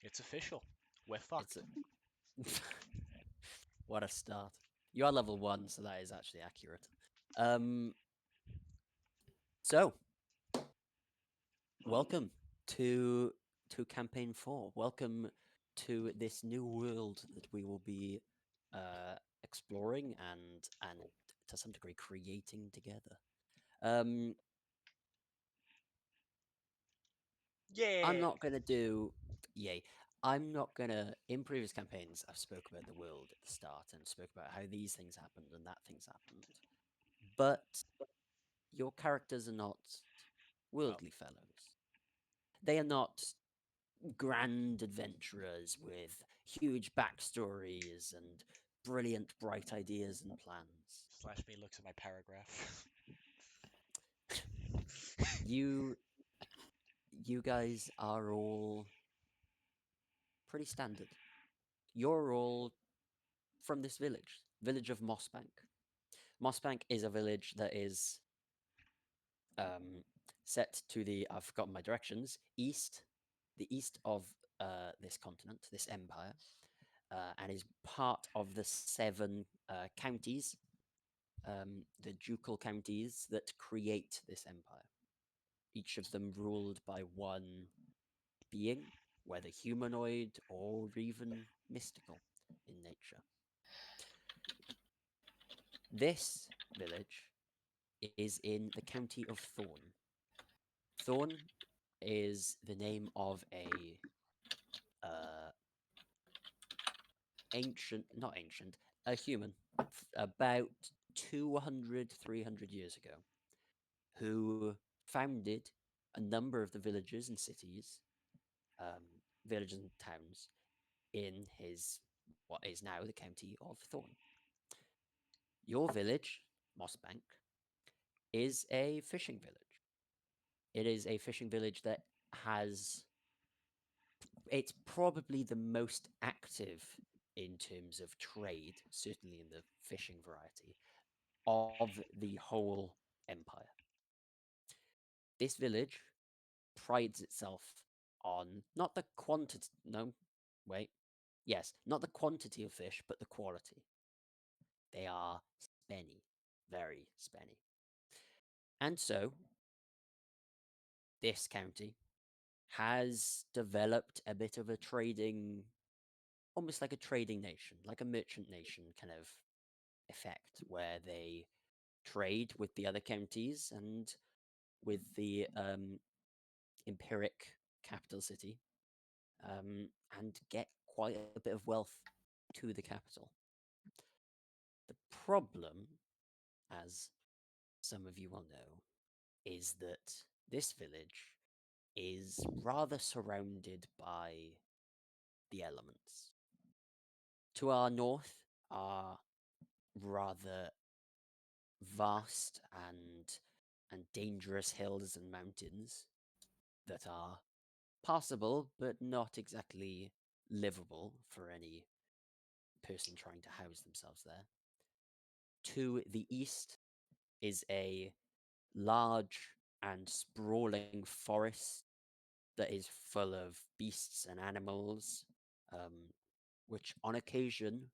It's official. We're fucked. It's a what a start. You are level 1, so that is actually accurate. Um, so welcome to campaign 4. Welcome to this new world that we will be exploring and to some degree creating together. Um, I'm Yeah. not gonna do yay. I'm not gonna in previous campaigns I've spoke about the world at the start and spoke about how these things happened and that things happened. But your characters are not Oh, worldly fellows. They are not grand adventurers with huge backstories and brilliant, bright ideas and plans. Slash me looks at my paragraph. You, you guys are all pretty standard. You're all from this village of Mossbank. Mossbank is a village that is um, set to the I've forgotten my directions east, the east of this continent, this empire, and is part of the 7 counties, the ducal counties that create this empire. Each of them ruled by one being, whether humanoid or even mystical in nature. This village is in the county of Thorn. Thorn is the name of a uh, not ancient, a human, about 200, 300 years ago, who founded a number of the villages and cities, um, villages and towns in his what is now the county of Thorn. Your village, Mossbank, is a fishing village. It is a fishing village that has it's probably the most active in terms of trade, certainly in the fishing variety, of the whole empire. This village prides itself on not the quantity, no, wait, yes, not the quantity of fish, but the quality. They are spenny, very spenny. And so, this county has developed a bit of a trading, almost like a trading nation, like a merchant nation kind of effect, where they trade with the other counties and with the empiric capital city, and get quite a bit of wealth to the capital. The problem, as some of you will know, is that this village is rather surrounded by the elements. To our north are rather vast and dangerous hills and mountains that are passable but not exactly livable for any person trying to house themselves there. To the east is a large and sprawling forest that is full of beasts and animals, which on occasion,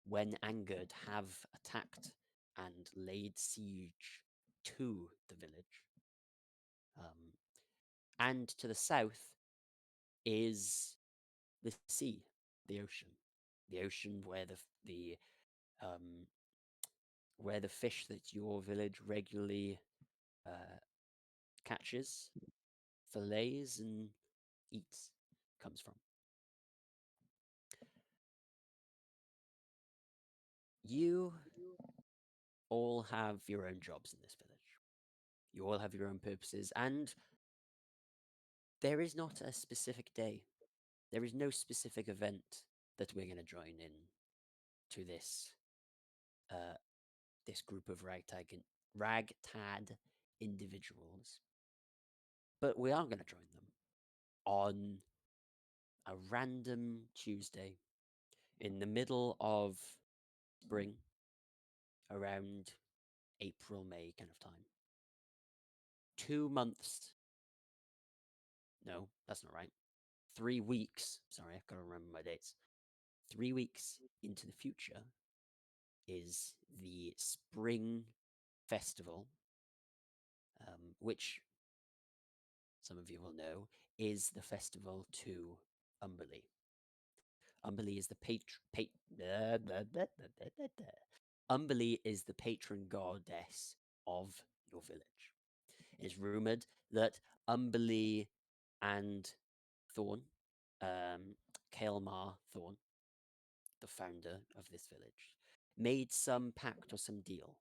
when angered, have attacked and laid siege to the village. Um, and to the south is the sea, the ocean um, where the fish that your village regularly uh, catches, fillets, and eats comes from. You all have your own jobs in this village. You all have your own purposes, and there is not a specific day. There is no specific event that we're going to join in to uh, this group of ragtag individuals. But we are going to join them on a random Tuesday in the middle of spring, around April, May kind of time. 2 months. No, that's not right. 3 weeks. Sorry, I've got to remember my dates. 3 weeks into the future is the spring festival, which some of you will know is the festival to Umberlee. Umberlee is the Umberlee is the patron goddess of your village. It is rumored that Umberlee and Thorn, Kaelmar Thorn, the founder of this village, made some pact or some deal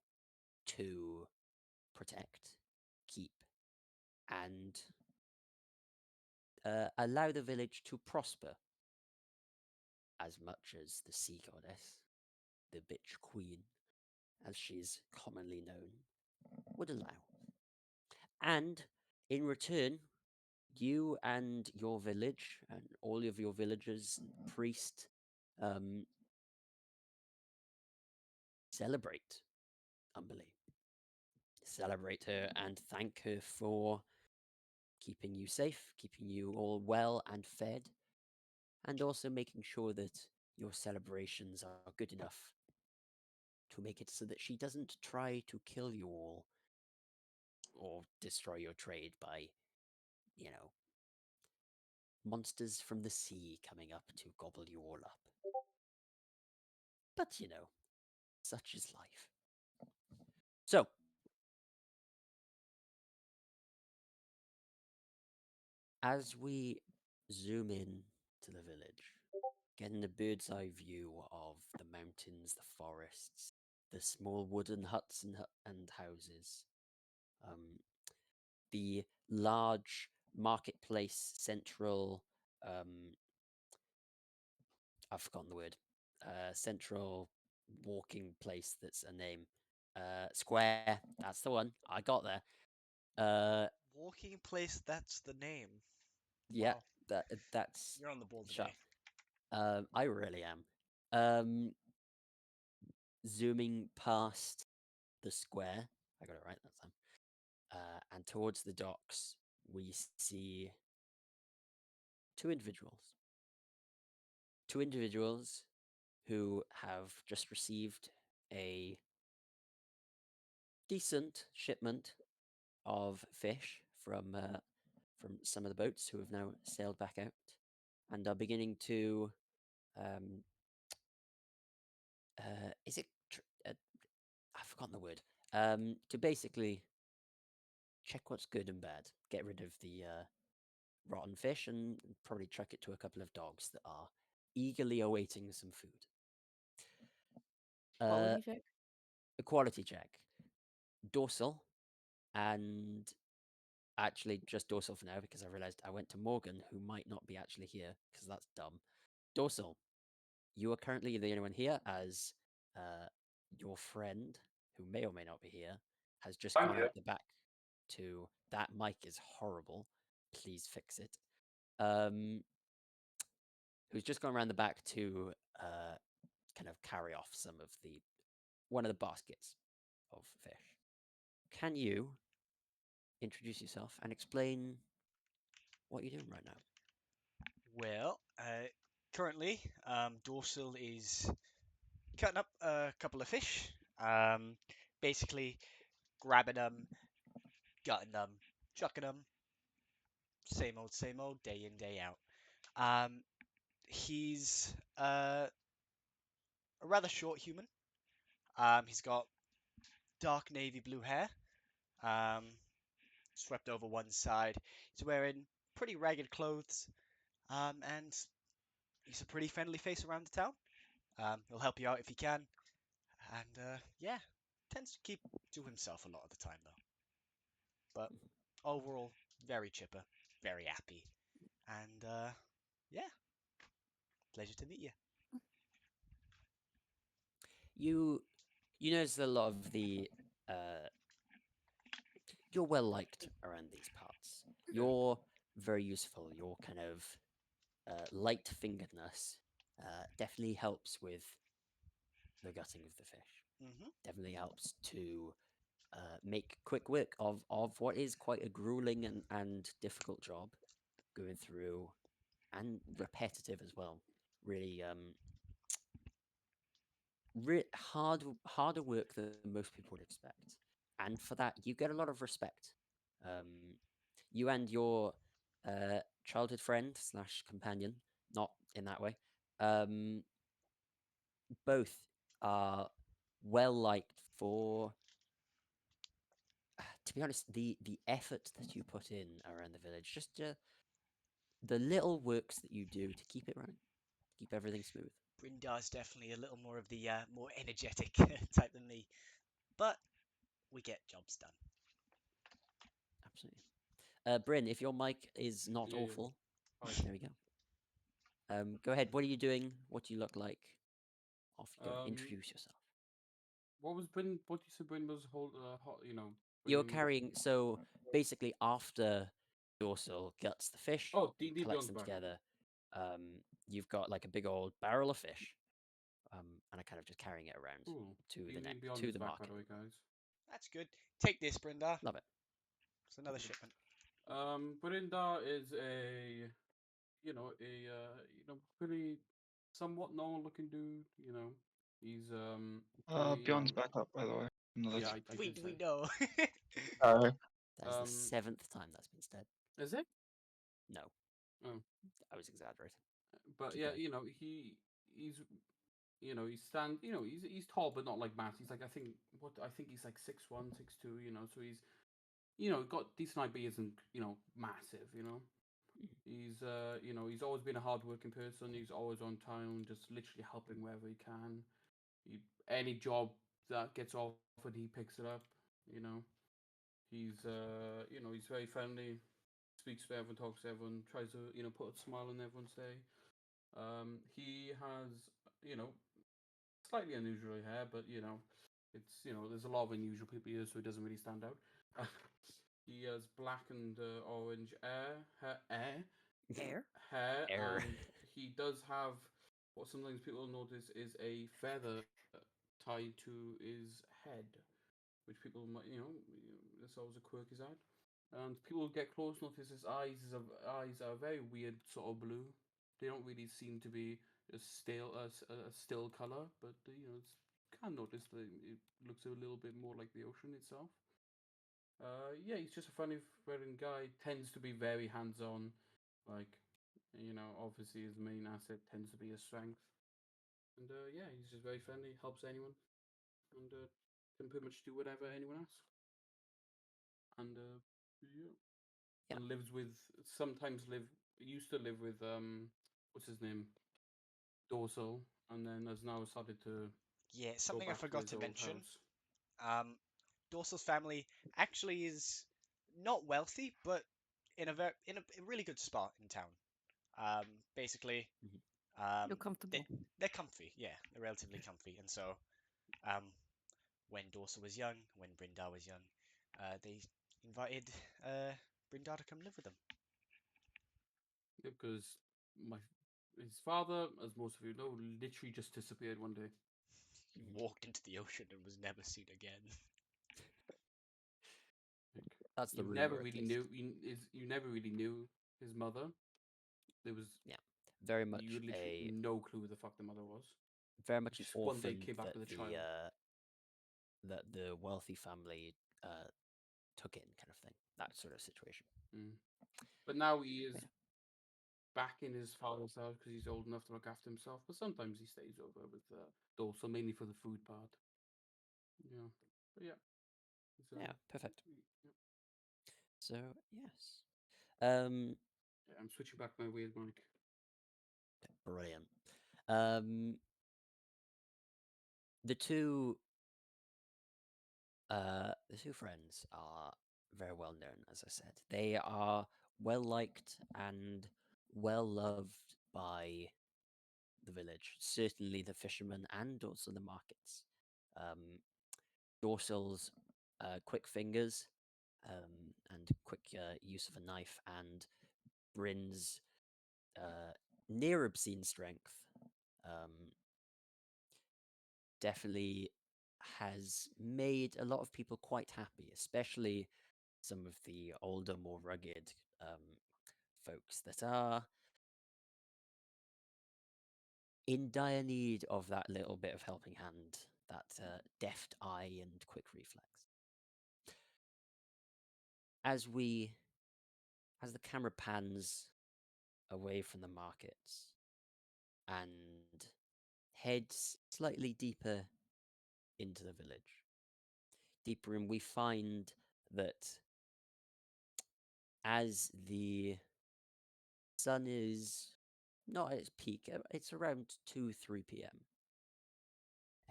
to protect, keep, and allow the village to prosper as much as the sea goddess, the bitch queen, as she's commonly known, would allow. And in return, you and your village and all of your villagers and priests um, celebrate Umberlee. Celebrate her and thank her for keeping you safe, keeping you all well and fed, and also making sure that your celebrations are good enough to make it so that she doesn't try to kill you all or destroy your trade by, you know, monsters from the sea coming up to gobble you all up. But, such is life. So, as we zoom in to the village, getting a bird's eye view of the mountains, the forests, the small wooden huts and houses, um, the large marketplace central, I've forgotten the word, central walking place that's a name. Square, that's the one. I got there. Walking place, that's the name. Yeah, Wow, that's you're on the ball shut. today. I really am. Um, Zooming past the square, I got it right that time. And towards the docks, we see two individuals. Two individuals who have just received a decent shipment of fish from some of the boats who have now sailed back out and are beginning to um, is it I've forgotten the word, to basically check what's good and bad, get rid of the rotten fish, and probably chuck it to a couple of dogs that are eagerly awaiting some food. Uh, Quality check. a quality check, dorsal, and actually just dorsal for now because I realized I went to Morgan, who might not be actually here because that's dumb. Dorsal, you are currently the only one here as your friend, who may or may not be here, has just I'm gone here. out the back to. That mic is horrible. Please fix it. Um, who's just gone around the back to kind of carry off some of the one of the baskets of fish. Can you introduce yourself and explain what you're doing right now? Well, currently, Dorsal is cutting up a couple of fish. Basically grabbing them, gutting them, chucking them. Same old, day in, day out. Um, he's a rather short human. He's got dark navy blue hair, um, swept over one side. He's wearing pretty ragged clothes, and he's a pretty friendly face around the town. He'll help you out if he can, and yeah, tends to keep to himself a lot of the time though. But overall, very chipper, very happy, and yeah, pleasure to meet you. You you notice a lot of the you're well liked around these parts. You're very useful. Your kind of light fingeredness definitely helps with the gutting of the fish. Hmm. Definitely helps to make quick work of what is quite a grueling and difficult job, going through and repetitive as well. Really, harder work than most people would expect, and for that you get a lot of respect. Um, you and your childhood friend slash companion, not in that way, um, both are well liked for, to be honest, the effort that you put in around the village, just the little works that you do to keep it running, keep everything smooth. Brindar's definitely a little more of the more energetic type than me, but we get jobs done. Absolutely. Bryn, if your mic is not Yeah, yeah. awful, Hi. there we go. Go ahead. What are you doing? What do you look like? Off you go. Um, Introduce yourself. what was Bryn? What you said Bryn was You're bringing. carrying. So basically, after Dorsal guts the fish, Oh, D&D collects Beyond's them back. together, you've got like a big old barrel of fish, and are kind of just carrying it around Cool. to the D&D neck Beyond to is the back, by market. the way, guys. That's good. Take this, Brindar. Love it. It's another Okay. shipment. Brinda is pretty somewhat normal looking dude. He's pretty. Beyond's back up, by the way. Another Yeah, t- I We did we say. know. That is the Um, seventh time that's been said. is it? No, Oh, I was exaggerating. but Keep yeah, going. he's he's tall, but not like Matt. He's like I think he's like 6'1", 6'2", so he's got decent height, but he isn't massive. He's always been a hardworking person. He's always on time, just literally helping wherever he can. Any job that gets offered, he picks it up. You know, he's very friendly, speaks to everyone, talks to everyone, tries to put a smile on everyone's day. He has you know slightly unusual hair, but it's there's a lot of unusual people here, so he doesn't really stand out. He has black and orange Air. hair, Air. and he does have what sometimes people notice is a feather tied to his head, which people might that's always a quirk he's had. And people get close, notice his eyes are very weird sort of blue. They don't really seem to be a still color, but it's can notice that it looks a little bit more like the ocean itself. Yeah, he's just a funny, friendly guy. Tends to be very hands-on. Like, obviously his main asset tends to be his strength. And yeah, he's just very friendly. Helps anyone, and can pretty much do whatever anyone asks. And yeah, Yeah. and lives with sometimes live used to live with what's his name, Dorsal, and then has now started to Yeah, go something I back to forgot his to old mention. house. Dorsal's family actually is not wealthy, but in a really good spot in town. Basically, Mhm. um, You're they comfortable. they're comfy. Yeah, they're relatively comfy, and so um, when Dorsal was young, when Brindar was young, they invited Brindar to come live with them. Yeah, because my his father, as most of you know, literally just disappeared one day. He Mhm. walked into the ocean and was never seen again. Like, That's the you never rumor, at really least. you never really knew his mother. There was Yeah, very you much had literally a no clue who the fuck the mother was. very much an Just one day orphan came back that with a child. the wealthy family took in, kind of thing. That sort of situation. Mm. But now he Yeah. is back in his father's house because he's old enough to look after himself. But sometimes he stays over with Dulce, mainly for the food part. Yeah, but yeah, it's, Yeah. Perfect. yeah. So yes. Um. Yeah, I'm switching back my weird mic. Brilliant. Um. The two the two friends are very well known, as I said. They are well liked and well loved by the village, certainly the fishermen and also the markets. Um, Dorsal's quick fingers and quick use of a knife, and Bryn's near obscene strength um, definitely has made a lot of people quite happy, especially some of the older, more rugged folks that are in dire need of that little bit of helping hand, that deft eye and quick reflex. As we, as the camera pans away from the markets and heads slightly deeper into the village, deeper in, we find that as the sun is not at its peak, it's around 2, 3 p.m.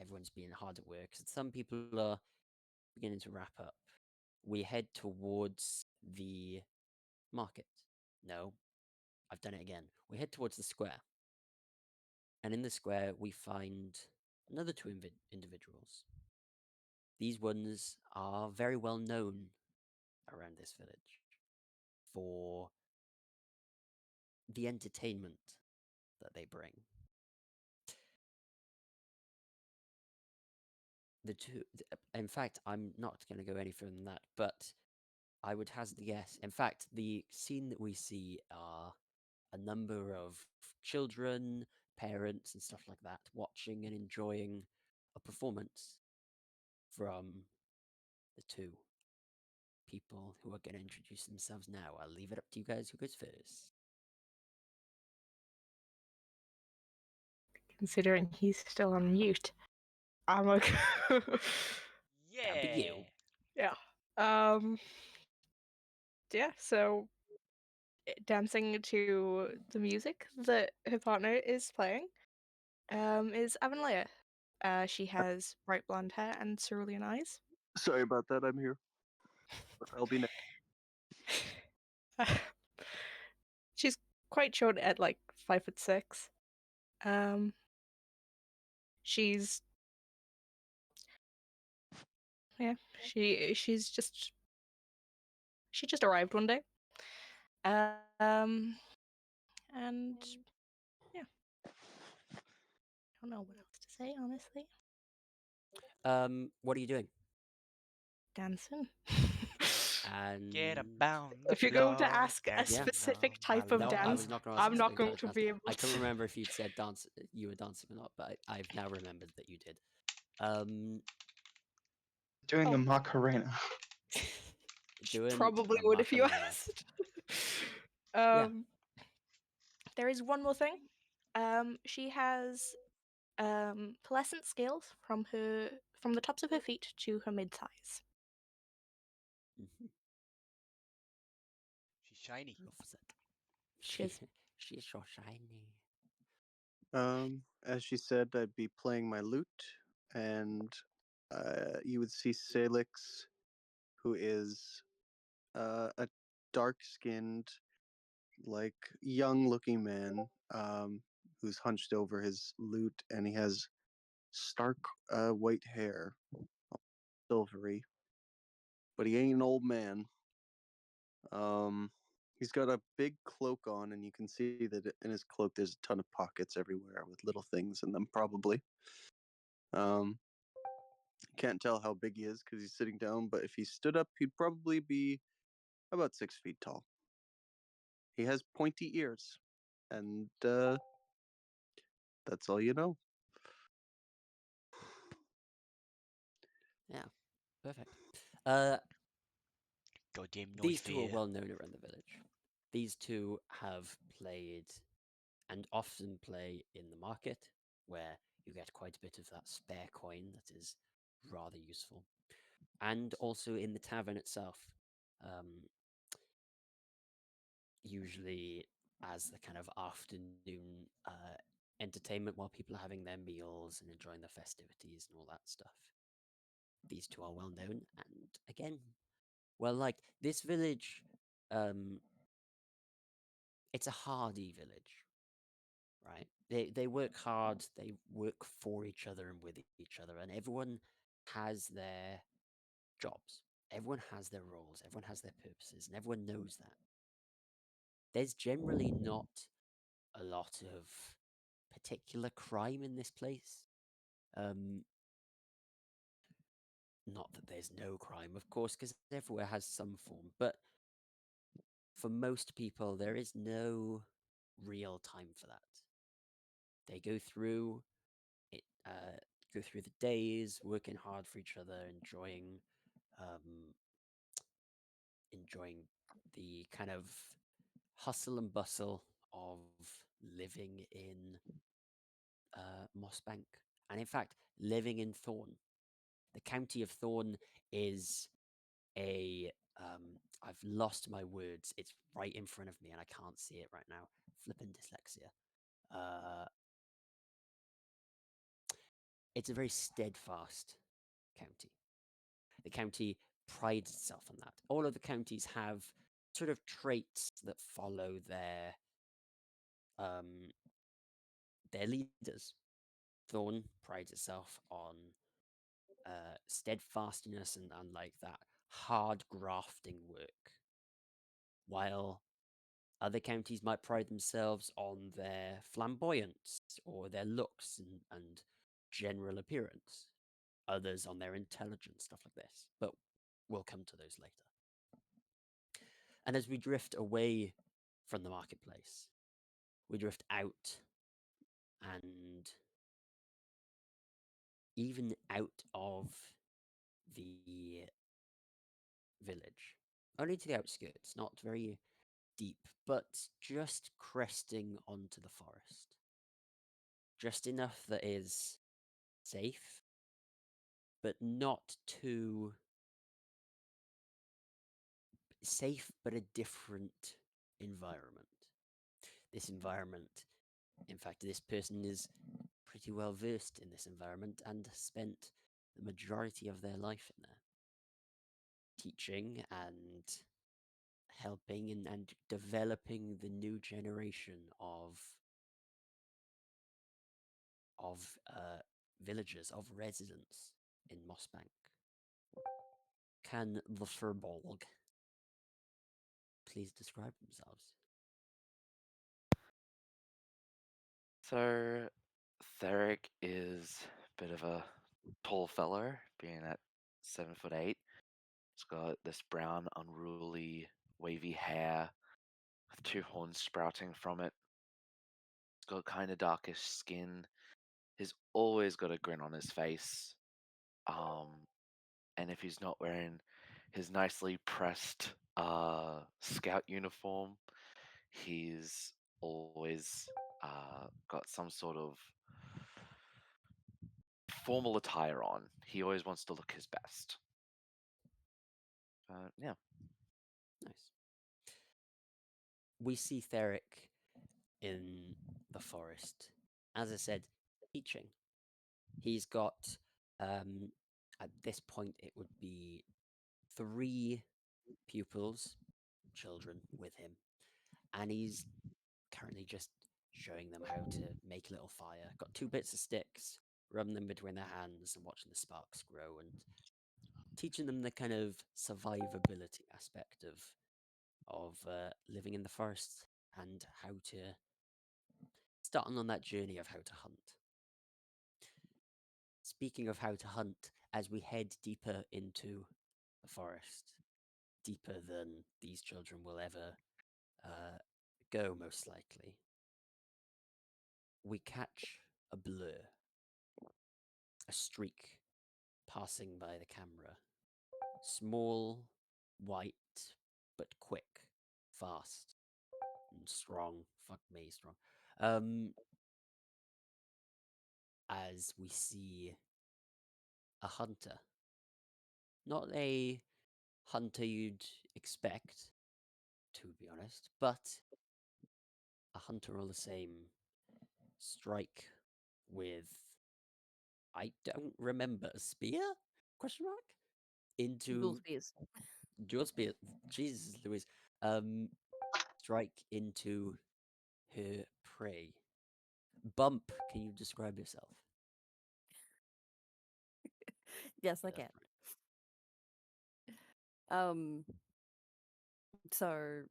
Everyone's being hard at work. Some people are beginning to wrap up. We head towards the market. No, I've done it again. We head towards the square. And in the square, we find another two individuals. These ones are very well known around this village for the entertainment that they bring. The two, in fact, I'm not going to go any further than that, but I would hazard a guess. In fact, the scene that we see are a number of children, parents, and stuff like that watching and enjoying a performance from the two people who are going to introduce themselves now. I'll leave it up to you guys who goes first. Considering he's still on mute, I'm okay. That'd be you. Yeah. Um. Yeah. So dancing to the music that her partner is playing, is Avanlea. She has bright blonde hair and cerulean eyes. Sorry about that. I'm here. I'll be next. She's quite short at like 5'6". Um. She's yeah. She just arrived one day. Um. And yeah, I don't know what else to say, honestly. What are you doing? Dancing. And Get about the If you're going to floor, ask a dancing specific on type my of no, I dance, was not going to ask I'm not specific going type to of be dance. able I couldn't to. remember if you'd said dance, you were dancing or not, but I've now remembered that you did. Doing a Oh. Macarena. Doing Probably a would if you Macarena. asked. Yeah. There is one more thing. She has pearlescent scales from the tops of her feet to her mid thighs. Mhm. She's shiny. Loves it. She is. She's so shiny. As she said, I'd be playing my lute, and you would see Salix, who is a dark-skinned, like young-looking man, who's hunched over his lute, and he has stark white hair, silvery, but he ain't an old man. He's got a big cloak on, and you can see that in his cloak there's a ton of pockets everywhere with little things in them, probably. Um, can't tell how big he is because he's sitting down, but if he stood up, he'd probably be about 6 feet tall. He has pointy ears, and that's all you know. Yeah. Perfect. Uh, Goddamn noise these two are fear. well known around the village. These two have played and often play in the market, where you get quite a bit of that spare coin that is rather useful, and also in the tavern itself. Um, Usually, as the kind of afternoon entertainment while people are having their meals and enjoying the festivities and all that stuff. These two are well known, and again, well liked. This village, um, it's a hardy village, right? They work hard, they work for each other and with each other, and everyone has their jobs. Everyone has their roles, everyone has their purposes, and everyone knows that. There's generally not a lot of particular crime in this place. Not that there's no crime, of course, because everywhere has some form, but for most people, there is no real time for that. They go through it, go through the days, working hard for each other, um, enjoying the kind of hustle and bustle of living in Mossbank, and in fact, living in Thorn. The county of Thorn is a I've lost my words. It's right in front of me and I can't see it right now. Flippin' dyslexia. Uh, it's a very steadfast county. The county prides itself on that. All of the counties have sort of traits that follow um, their leaders. Thorn prides itself on steadfastness and like that hard grafting work, while other counties might pride themselves on their flamboyance or their looks and general appearance. Others on their intelligence, stuff like this. But we'll come to those later. And as we drift away from the marketplace, we drift out and even out of the village. Only to the outskirts, not very deep, but just cresting onto the forest. Just enough that is safe, but not too safe, but a different environment. This environment, in fact, this person is pretty well versed in this environment and spent the majority of their life in there, teaching and helping and developing the new generation of villagers, of residents in Mossbank. Can the Furbolg please describe themselves? So, Theric is a bit of a tall fellow, being at 7'8". He's got this brown, unruly, wavy hair with two horns sprouting from it. He's got kind of darkish skin. He's always got a grin on his face. Um, and if he's not wearing his nicely pressed scout uniform, he's always got some sort of formal attire on. He always wants to look his best. Yeah. Nice. We see Theric in the forest. As I said, teaching. He's got, at this point, it would be 3 pupils, children, with him. And he's currently just showing them how to make a little fire. Got 2 bits of sticks, rubbing them between their hands and watching the sparks grow and teaching them the kind of survivability aspect of living in the forest and how to starting on that journey of how to hunt. Speaking of how to hunt, as we head deeper into the forest, deeper than these children will ever go, most likely, we catch a blur, a streak passing by the camera. Small, white, but quick, fast, and strong. Fuck me, strong. As we see a hunter. Not a hunter you'd expect, to be honest, but a hunter all the same. Strike with, I don't remember, a spear? Question mark? Dual Into spears. dual spear. Jesus, Louise. Um, strike into her prey. Bump, can you describe yourself? Yes, I That's can. right. So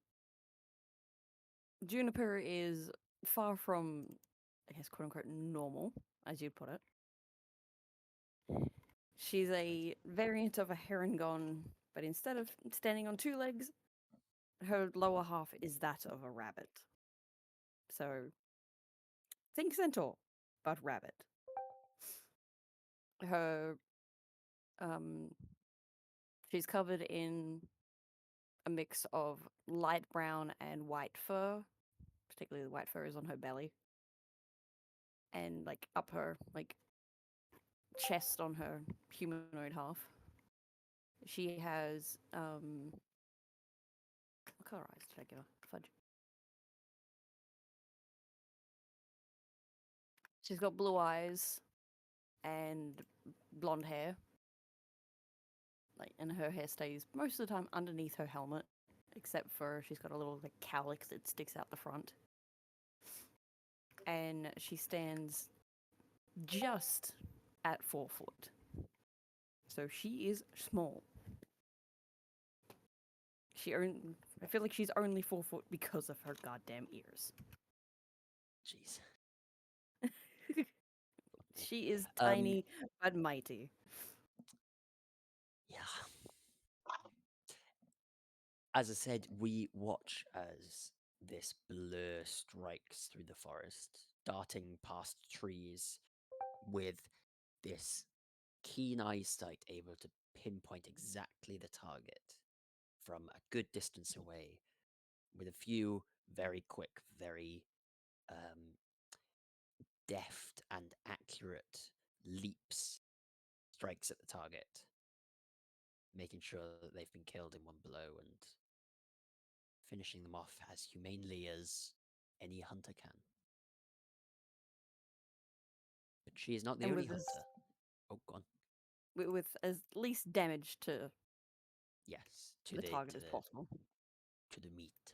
Juniper is far from, I guess, quote unquote, normal, as you'd put it. She's a variant of a herringon, but instead of standing on 2 legs, her lower half is that of a rabbit. So think centaur, but rabbit. Her um, she's covered in a mix of light brown and white fur. Particularly, the white fur is on her belly, and like up her like chest on her humanoid half. She has what color eyes did I give her? Fudge. She's got blue eyes and blonde hair. Like, and her hair stays most of the time underneath her helmet, except for she's got a little like cowlick that sticks out the front. And she stands just at 4 foot. So she is small. I feel like she's only 4 foot because of her goddamn ears. Jeez. She is Um, tiny but mighty. Yeah. As I said, we watch as this blur strikes through the forest, darting past trees with this keen eyesight able to pinpoint exactly the target from a good distance away with a few very quick, very um, deft and accurate leaps, strikes at the target, making sure that they've been killed in one blow and finishing them off as humanely as any hunter can. But she is not the And only with as, hunter. Oh, go on. with as least damage to Yes, the target as possible. to the meat.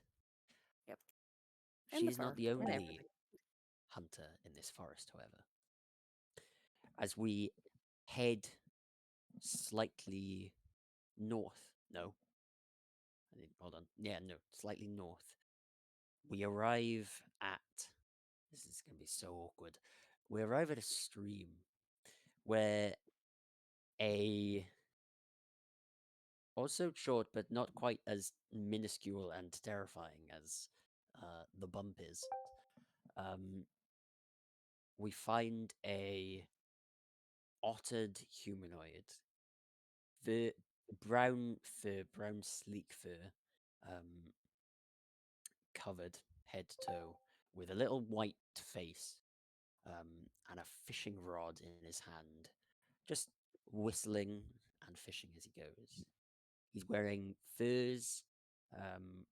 Yep. And She the is not fur the and only everything. hunter in this forest, however. As we head slightly north, no, hold on, yeah, no, slightly north, we arrive at. This is going to be so awkward. We arrive at a stream where a also short but not quite as minuscule and terrifying as the bump is. Um, we find a ottered humanoid, the brown fur, brown sleek fur, um, covered head to toe, with a little white face, and a fishing rod in his hand, just whistling and fishing as he goes. He's wearing furs, um,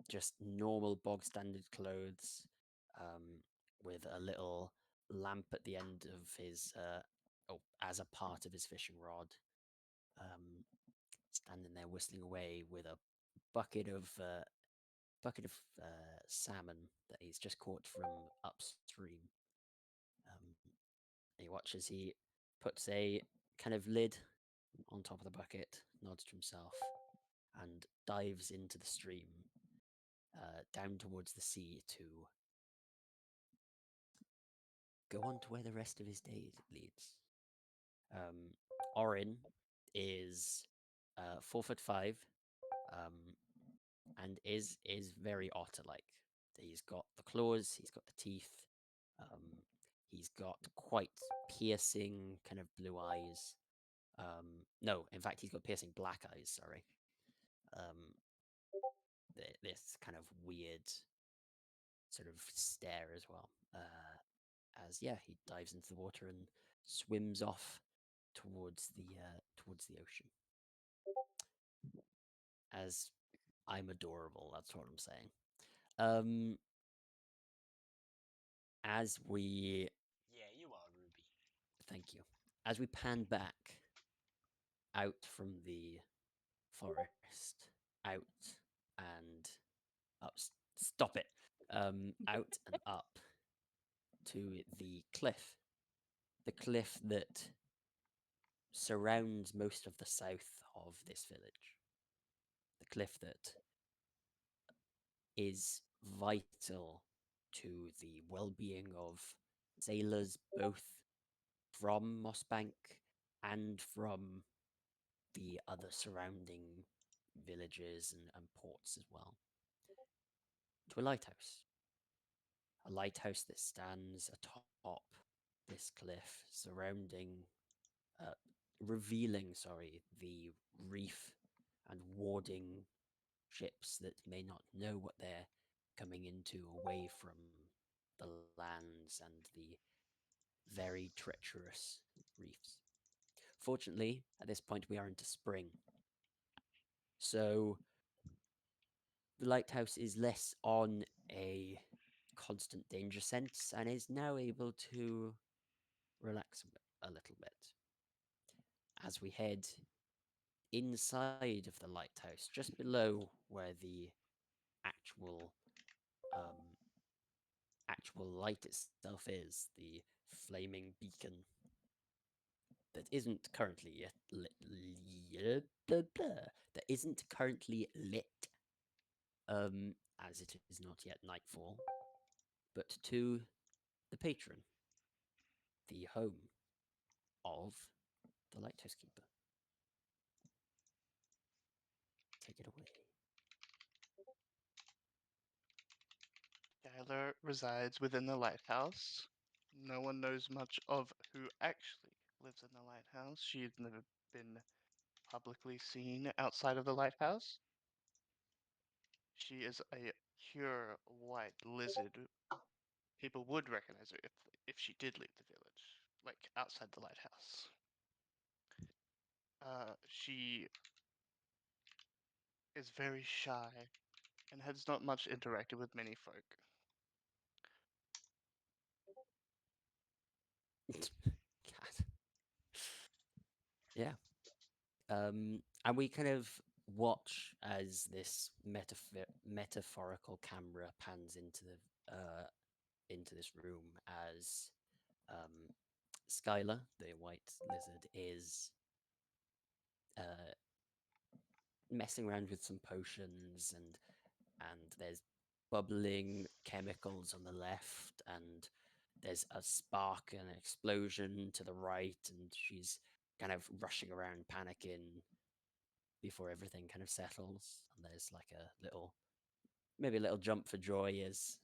just normal bog standard clothes, with a little lamp at the end of his, oh, as a part of his fishing rod, um, standing there whistling away with a bucket of salmon that he's just caught from upstream. Um, and you watch as he puts a kind of lid on top of the bucket, nods to himself, and dives into the stream, down towards the sea to go on to where the rest of his day leads. Orin is 4'5", um, and is very otter-like. He's got the claws, he's got the teeth, um, he's got quite piercing kind of blue eyes. No, in fact, he's got piercing black eyes. Sorry. Um, this kind of weird sort of stare as well. As yeah, he dives into the water and swims off towards the ocean. As I'm adorable, that's what I'm saying. Um, as we Yeah, you are, Ruby. thank you. As we pan back out from the forest, out and up. Stop it. Out and up to the cliff that surrounds most of the south of this village, the cliff that is vital to the well-being of sailors, both from Mossbank and from the other surrounding villages and ports as well. To a a lighthouse that stands atop this cliff, uh, revealing, the reef and warding ships that may not know what they're coming into away from the lands and the very treacherous reefs. Fortunately, at this point, we are into spring. So the lighthouse is less on a constant danger sense and is now able to relax a little bit as we head inside of the lighthouse, just below where the actual um, actual light itself is, the flaming beacon that isn't currently yet that isn't currently lit, as it is not yet nightfall, but to the patron, the home of the lighthouse keeper. Take it away. Skylar resides within the lighthouse. No one knows much of who actually lives in the lighthouse. She's never been publicly seen outside of the lighthouse. She is a pure white lizard. People would recognize her if she did leave the village, like outside the lighthouse. She is very shy and has not much interacted with many folk. God. Yeah. And we kind of watch as this metaphorical camera pans into this room as um, Skylar, the white lizard, is uh, messing around with some potions, and there's bubbling chemicals on the left, and there's a spark and an explosion to the right, and she's kind of rushing around panicking before everything kind of settles. And there's like a little, maybe a little jump for joy as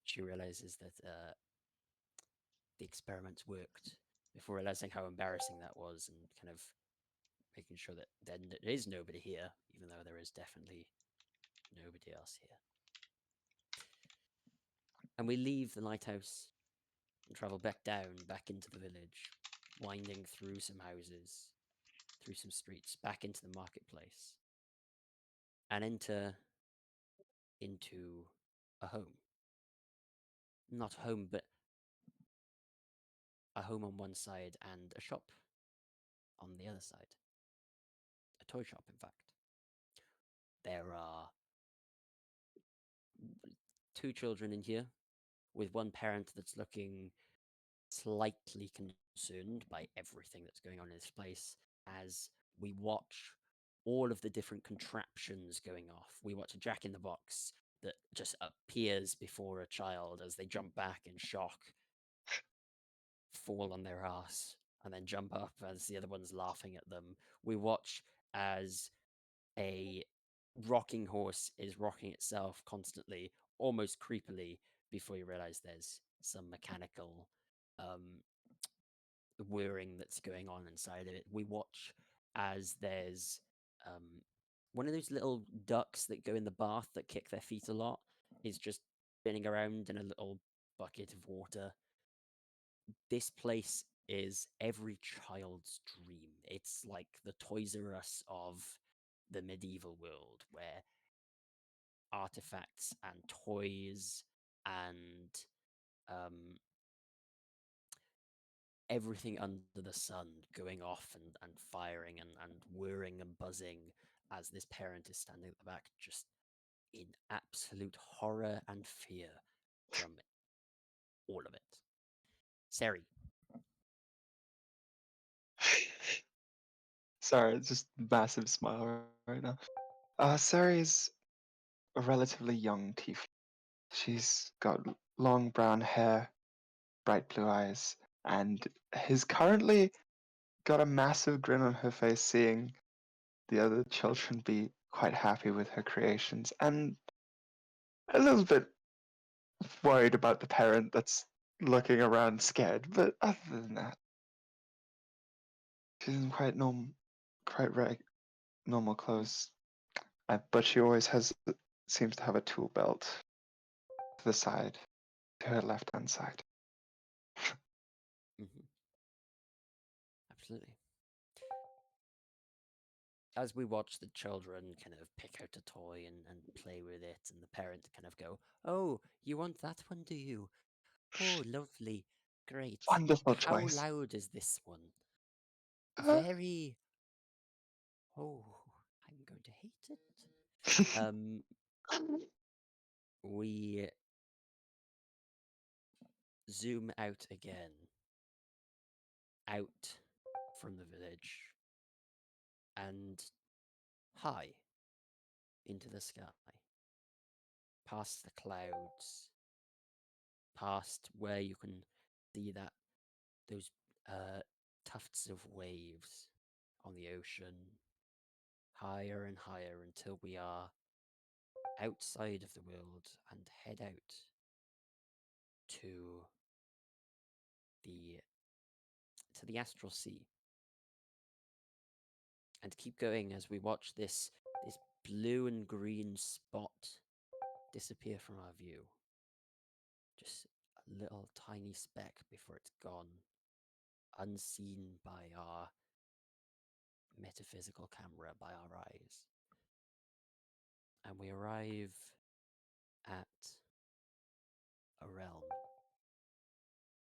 she realizes that the experiments worked, before realizing how embarrassing that was, and kind of making sure that then there is nobody here, even though there is definitely nobody else here. And we leave the lighthouse and travel back down, back into the village, winding through some houses, through some streets, back into the marketplace, and enter into a home. Not home, but a home on one side and a shop on the other side. A toy shop, in fact. There are two children in here, with one parent that's looking slightly concerned by everything that's going on in this place, as we watch all of the different contraptions going off. We watch a Jack in the Box that just appears before a child as they jump back in shock, fall on their ass, and then jump up as the other one's laughing at them. We watch as a rocking horse is rocking itself constantly, almost creepily, before you realize there's some mechanical um, whirring that's going on inside of it. We watch as there's one of those little ducks that go in the bath that kick their feet a lot is just spinning around in a little bucket of water. This place is every child's dream. It's like the Toys R Us of the medieval world, where artifacts and toys and um, everything under the sun going off and firing and whirring and buzzing, as this parent is standing at the back just in absolute horror and fear from all of it. Seri. Sorry, it's just massive smile right now. Sari's a relatively young tiefling. She's got long brown hair, bright blue eyes, and has currently got a massive grin on her face, seeing the other children be quite happy with her creations, and a little bit worried about the parent that's looking around scared. But other than that, she's in normal clothes. But she always seems to have a tool belt to the side, to her left hand side. Hmm. Absolutely. As we watch the children kind of pick out a toy and play with it, and the parent kind of go, "Oh, you want that one, do you? Oh, lovely. Great. Wonderful How choice. loud is this one? Uh, Very. Oh, I'm going to hate it." We zoom out again, out from the village, and high into the sky, past the clouds, past where you can see those tufts of waves on the ocean, higher and higher until we are outside of the world and head out to the astral sea, and keep going as we watch this blue and green spot disappear from our view. Just a little tiny speck before it's gone, unseen by our metaphysical camera, by our eyes. And we arrive at a realm,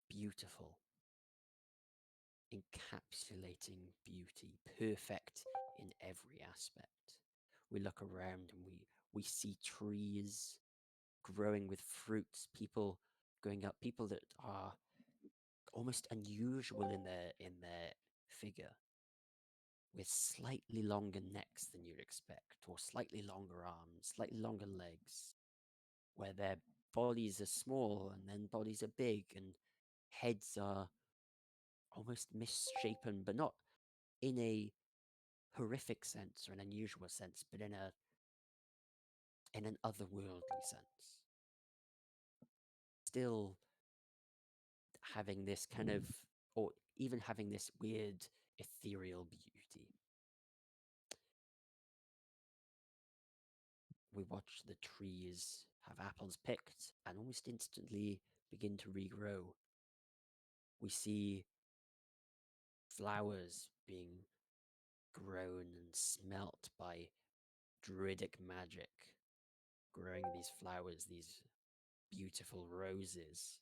beautiful, encapsulating beauty, perfect in every aspect. We look around and we see trees growing with fruits, people going up, people that are almost unusual in their figure, with slightly longer necks than you'd expect, or slightly longer arms, slightly longer legs, where their bodies are small and then bodies are big, and heads are almost misshapen, but not in a horrific sense or an unusual sense, but in an otherworldly sense. Still having this kind of, or even having this weird ethereal beauty. We watch the trees have apples picked and almost instantly begin to regrow. We see flowers being grown and smelt by druidic magic, growing these flowers, these beautiful roses,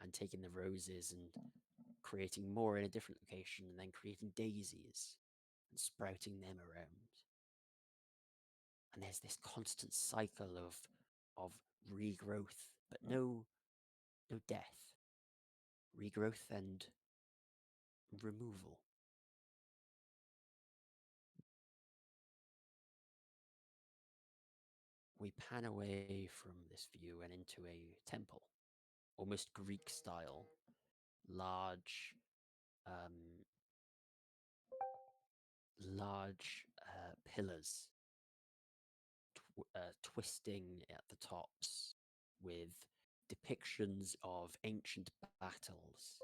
and taking the roses and creating more in a different location, and then creating daisies and sprouting them around. And there's this constant cycle of regrowth, but no death. Regrowth and removal. We pan away from this view and into a temple, almost Greek style, large, um, large pillars twisting at the tops, with depictions of ancient battles,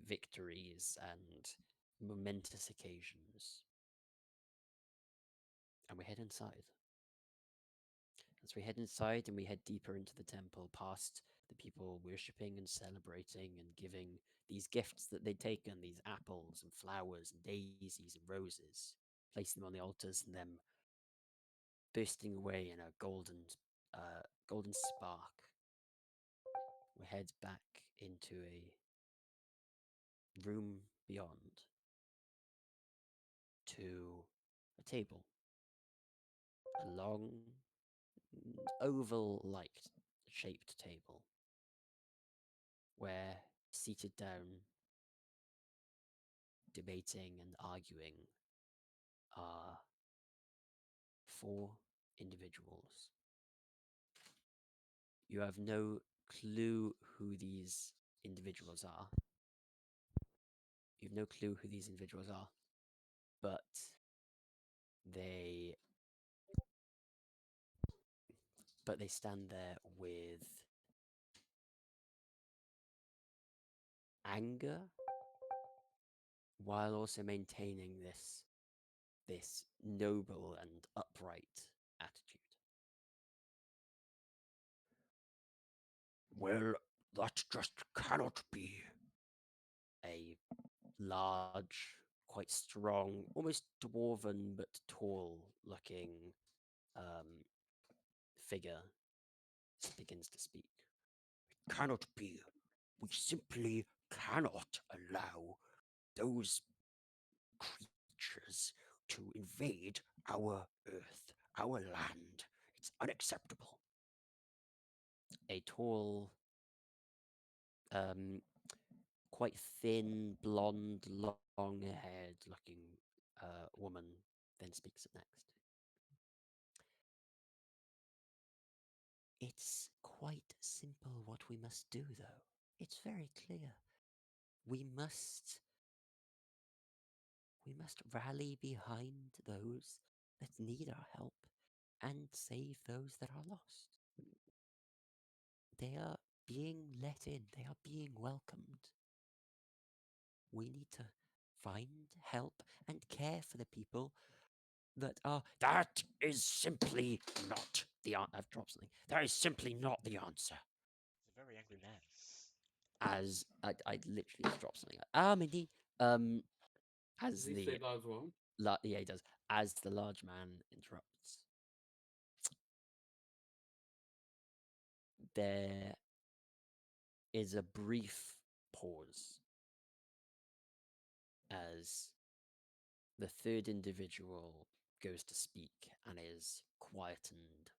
victories, and momentous occasions. And we head inside. As we head inside and we head deeper into the temple, past the people worshipping and celebrating and giving these gifts that they'd taken, these apples and flowers and daisies and roses, place them on the altars and them bursting away in a golden spark. We head back into a room beyond to a table, a long oval-like shaped table, where seated down, debating and arguing, are four individuals. You have no clue who these individuals are. You have no clue who these individuals are, but they they stand there with anger while also maintaining this noble and upright attitude. Well, that just cannot be. A large, quite strong, almost dwarven but tall looking um, figure begins to speak. It cannot be. We simply cannot allow those creatures to invade our earth, our land. It's unacceptable. A tall, um, quite thin, blonde, long-haired looking woman then speaks up next. It's quite simple what we must do, though. It's very clear. We must we must rally behind those that need our help and save those that are lost. They are being let in, they are being welcomed. We need to find help and care for the people that are. That is simply not the answer. I've dropped something. That is simply not the answer. He's a very angry man. As I literally just dropped something. Ah, Mindy. Um, as Does he the say that as well? yeah, he does. As the large man interrupts, there is a brief pause as the third individual goes to speak and is quietened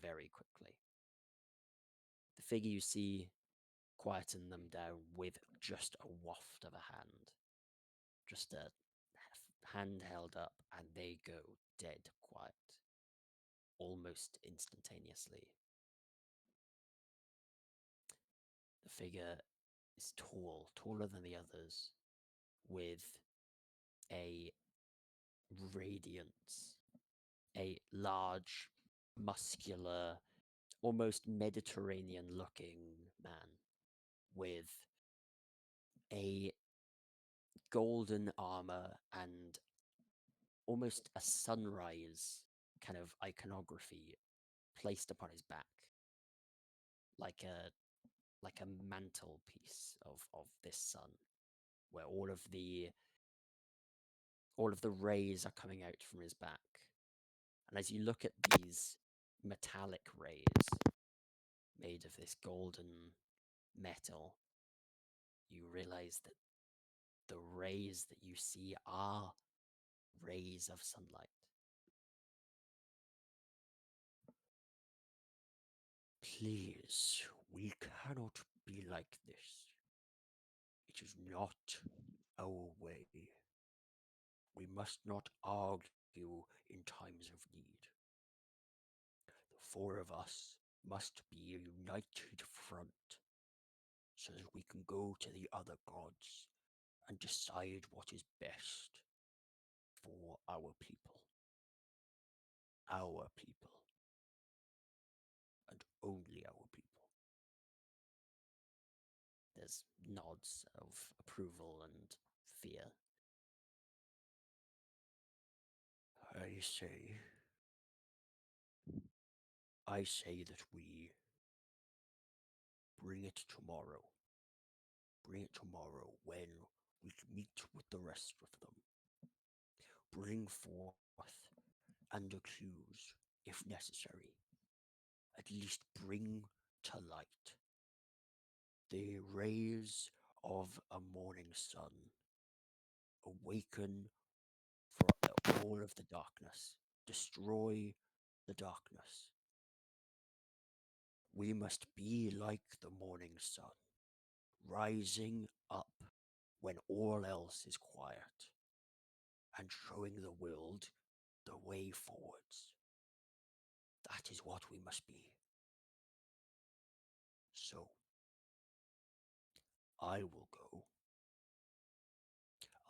very quickly. The figure you see quieten them down with just a waft of a hand, just a hand held up, and they go dead quiet almost instantaneously. The figure is tall, taller than the others, with a radiance, a large, muscular, almost Mediterranean looking man with a golden armor and almost a sunrise kind of iconography placed upon his back, like a mantelpiece of this sun, where all of the rays are coming out from his back. And as you look at these metallic rays made of this golden metal, you realize that the rays that you see are rays of sunlight. Please, we cannot be like this. It is not our way. We must not argue in times of need. The four of us must be a united front so that we can go to the other gods and decide what is best for our people. Our people. And only our people. There's nods of approval and fear. I say that we bring it tomorrow. Bring it tomorrow when we meet with the rest of them. Bring forth and accuse if necessary. At least bring to light the rays of a morning sun. Awaken for all of the darkness. Destroy the darkness. We must be like the morning sun, rising up when all else is quiet, and showing the world the way forwards. That is what we must be. So, I will go.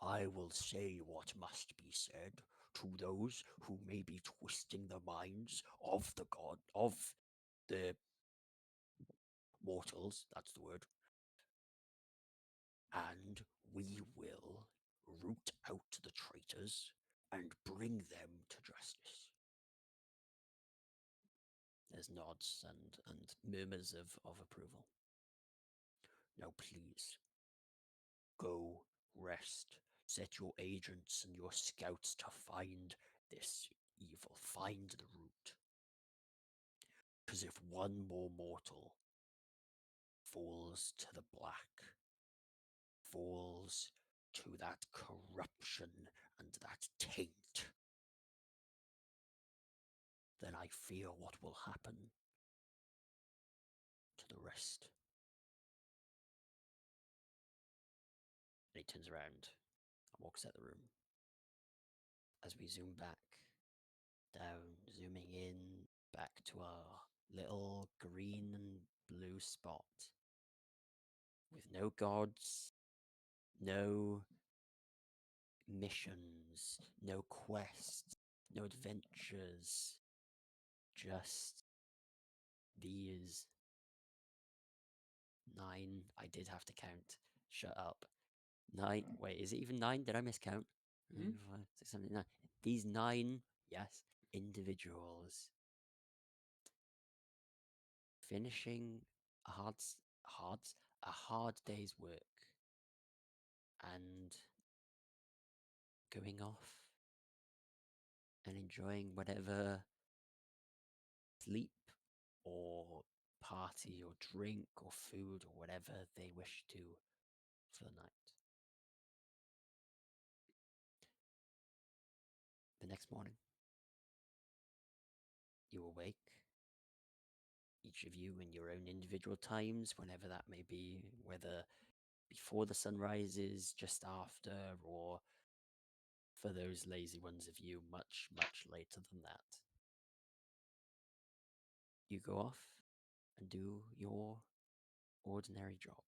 I will say what must be said to those who may be twisting the minds of the mortals, that's the word, we will root out the traitors and bring them to justice. There's nods and murmurs of approval. Now, please, go rest. Set your agents and your scouts to find this evil, find the root. Because if one more mortal falls to the black, falls to that corruption and that taint, then I fear what will happen to the rest. And he turns around and walks out the room. As we zoom back, down, zooming in, back to our little green and blue spot. With no gods, no missions, no quests, no adventures, just these 9. I did have to count. Shut up. 9. Wait, is it even 9? Did I miscount? Hmm? 5, 6, 7, 8, 9. These 9, yes, individuals finishing a a hard day's work and going off and enjoying whatever sleep or party or drink or food or whatever they wish to for the night. The next morning, you awake, each of you in your own individual times, whenever that may be, whether before the sun rises, just after, or for those lazy ones of you, much, much later than that. You go off and do your ordinary jobs.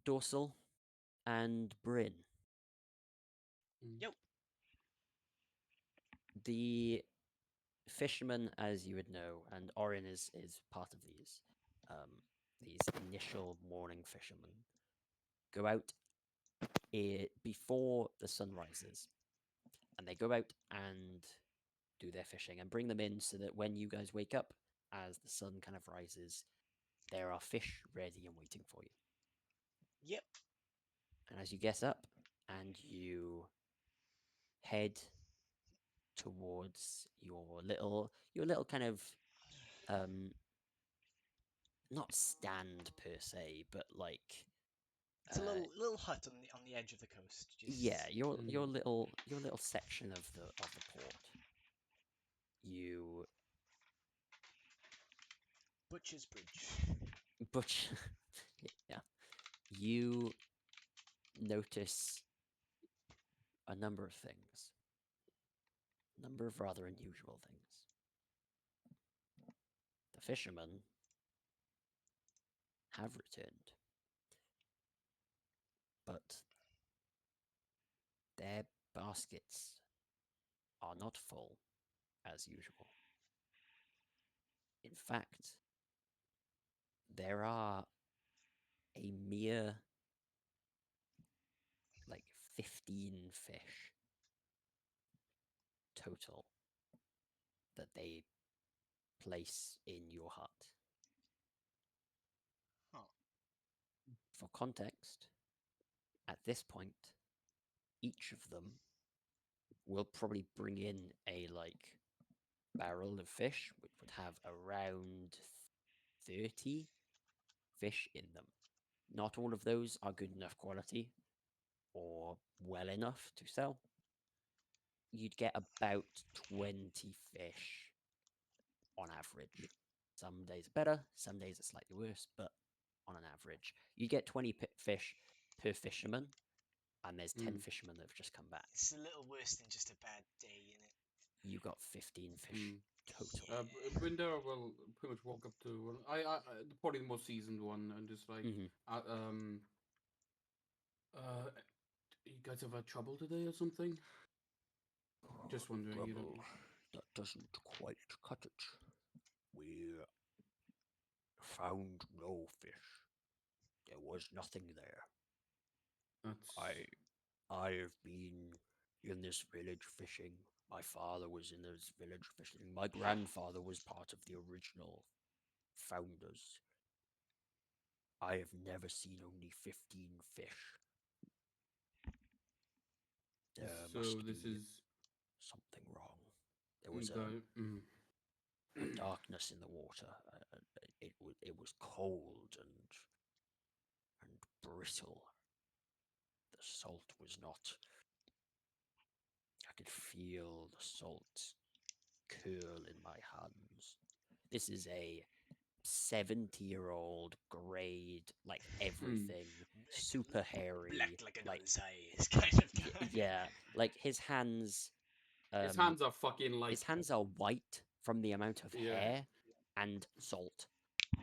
Dorsal and Bryn. Mm. Yo. The fishermen, as you would know, and Orin is part of these initial morning fishermen, go out before the sun rises, and they go out and do their fishing and bring them in so that when you guys wake up, as the sun kind of rises, there are fish ready and waiting for you. Yep. And as you get up and you head towards your little kind of um not stand per se, but like It's a little hut on the edge of the coast. yeah, Just your Mm. little section of the port. You Butcher's Bridge. butch yeah, you notice a number of things, a number of rather unusual things. The fishermen have returned, but their baskets are not full as usual. In fact, there are a mere like 15 fish total that they place in your hut. Huh. For context, at this point, each of them will probably bring in a like barrel of fish, which would have around 30 fish in them. Not all of those are good enough quality or well enough to sell. You'd get about 20 fish on average. Some days are better, some days are slightly worse, but on an average, you get 20 fish per fisherman, and there's 10 Mm. fishermen that have just come back. It's a little worse than just a bad day, innit? You got 15 fish Mm. total. Brindara will pretty much walk up to probably the most seasoned one and just like, Mhm. uh, um, uh, you guys have had trouble today or something? Just wondering, you know. Trouble. That doesn't quite cut it. We're found no fish. There was nothing there. That's I've been in this village fishing. My father was in this village fishing. My grandfather was part of the original founders. I have never seen only 15 fish. There so. must This be is something wrong. There was a darkness in the water. It was cold and brittle. The salt was not. I could feel the salt curl in my hands. This is a 70-year-old grade, like everything, super hairy, Black like a like nun's eyes kind of guy. yeah, like his hands. His hands are fucking like. His hands are white from the amount of Yeah. hair and salt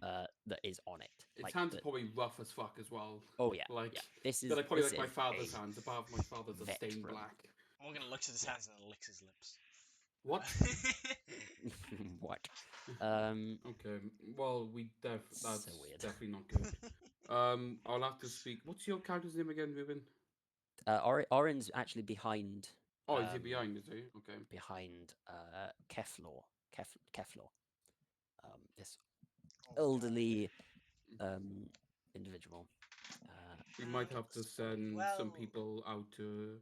that is on it. His Like hands are probably rough as fuck as well. oh yeah, Like yeah. This is they're like probably this like my is father's a hands. Above my father's are stained veteran. black. Morgan looks at his hands and then licks his lips. What? What? Okay. Well, that's So weird. definitely not good. I'll have to speak. What's your character's name again, Ruben? Orin's actually behind. Oh, is he behind? Is he? Okay. Behind Keflor. Keflor. This Oh my God. elderly individual. We might have to send some Well- people out to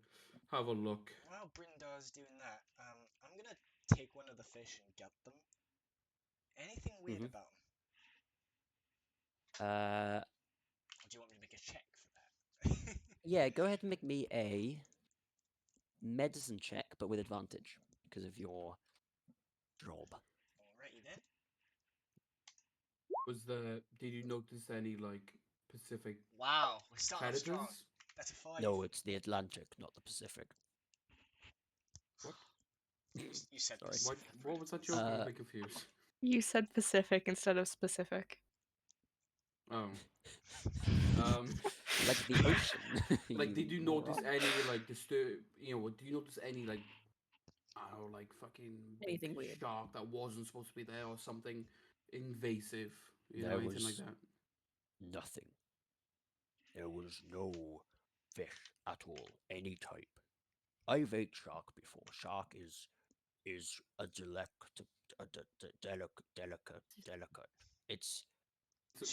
have a look. While Brindar's doing that, I'm gonna take one of the fish and gut them. Anything weird Mhm. about them? Or do you want me to make a check for that? Yeah, go ahead and make me a medicine check, but with advantage because of your job. Alrighty then. Did you notice any like Pacific Wow, we're starting strong. predators? That's a 5. No, it's the Atlantic, not the Pacific. What? You said Sorry. What? Pacific What was that predators. joke? I'm a Uh, bit confused. You said Pacific instead of specific. Oh. Like the ocean. Like, did you notice moron. any like disturb? Do you notice any like, I don't know, like fucking big Anything weird. shark that wasn't supposed to be there or something invasive? There Anything like was that? nothing. There was no fish at all, any type. I've ate shark before. Shark is a delicate. It's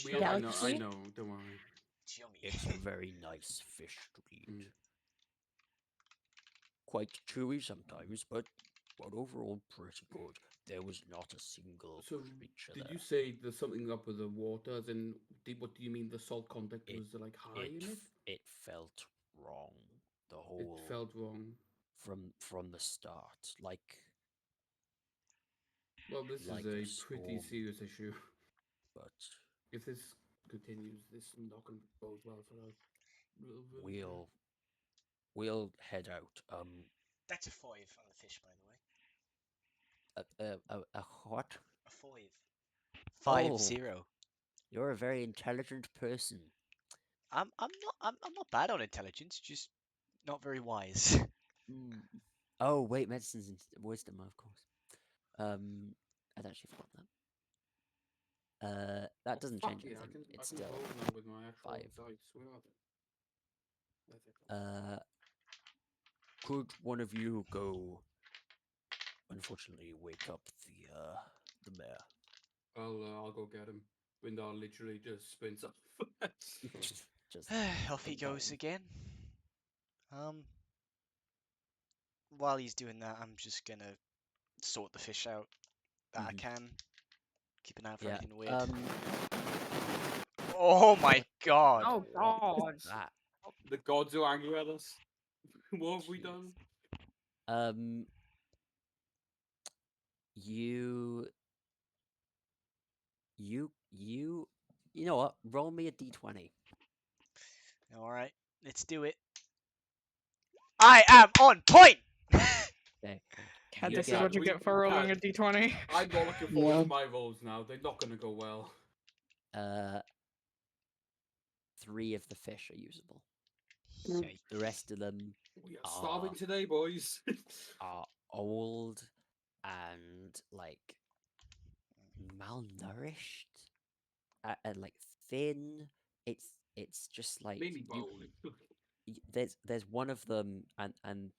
I know. I Delicacy? know. Don't worry. It's yummy. it's a very nice fish to eat. Mm. Quite chewy sometimes, but overall pretty good. There was not a single So, creature did there. you say there's something up with the water? As in, what do you mean the salt content It- was like high It in it? it felt wrong. The It whole felt wrong. from the start, like Well, this like is the a pretty storm, serious issue. but If this continues, this is not going to bode well for us. we'll head out. That's a 5 on the fish, by the way. A what? A 5. Oh. 5-0. You're a very intelligent person. I'm not bad on intelligence, just not very wise. Mm. Oh wait, medicine's wisdom, of course. I'd actually forgotten that. That doesn't change Yeah, anything. I It's can still roll now with my actual 5. dice. Where are they? There they go. Could one of you go? Unfortunately, wake up the mayor. I'll go get him. Windar literally just spins off. Just Off he from goes down. again. While he's doing that, I'm just gonna sort the fish out that I Mhm. can. Keep an eye out for Yeah. anything weird. Oh my god! Oh What god. was that? The gods are angry at us. What have we Jeez. done? You you know what? Roll me a d20. Alright, let's do it. I am on point! Okay. God, You this is get what you get for rolling a Cat, d20. I'm not looking forward Yeah. to my rolls now. They're not going to go well. 3 of the fish are usable. Yikes. The rest of them We are starving are today, boys. are old and like malnourished like thin. It's just like Maybe bowling. there's one of them, and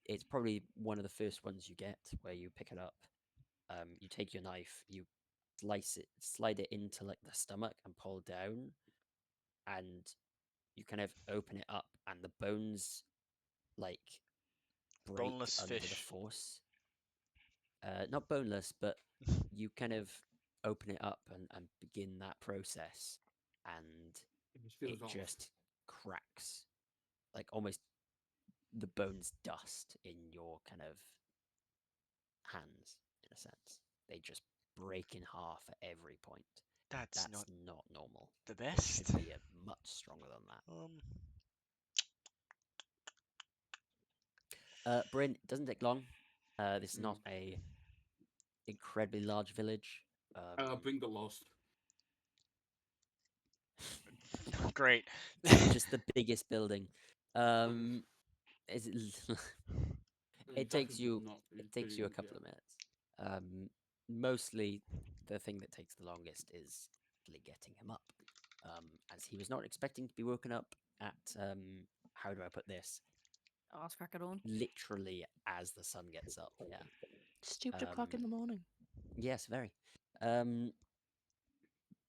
it's probably one of the first ones you get where you pick it up. You take your knife, you slide it into like the stomach and pull down, and you kind of open it up, and the bones like break Boneless under the fish. force. Not boneless, but you kind of open it up and begin that process, and It just it feels off. just cracks, like almost the bones dust in your kind of hands, in a sense. They just break in half at every point. That's That's not not normal. the It should best. be a much stronger than that. Bryn, it doesn't take long. This is not a incredibly large village. Bring the lost. Great. Just the biggest building. Is it? It takes Exactly, you. not. It It's takes pretty you a good, couple of minutes. Mostly, the thing that takes the longest is actually getting him up, as he was not expecting to be woken up at. How do I put this? Ass crack it on. Literally as the sun gets up. Yeah. Stupid o'clock Um, in the morning. yes, very. Um,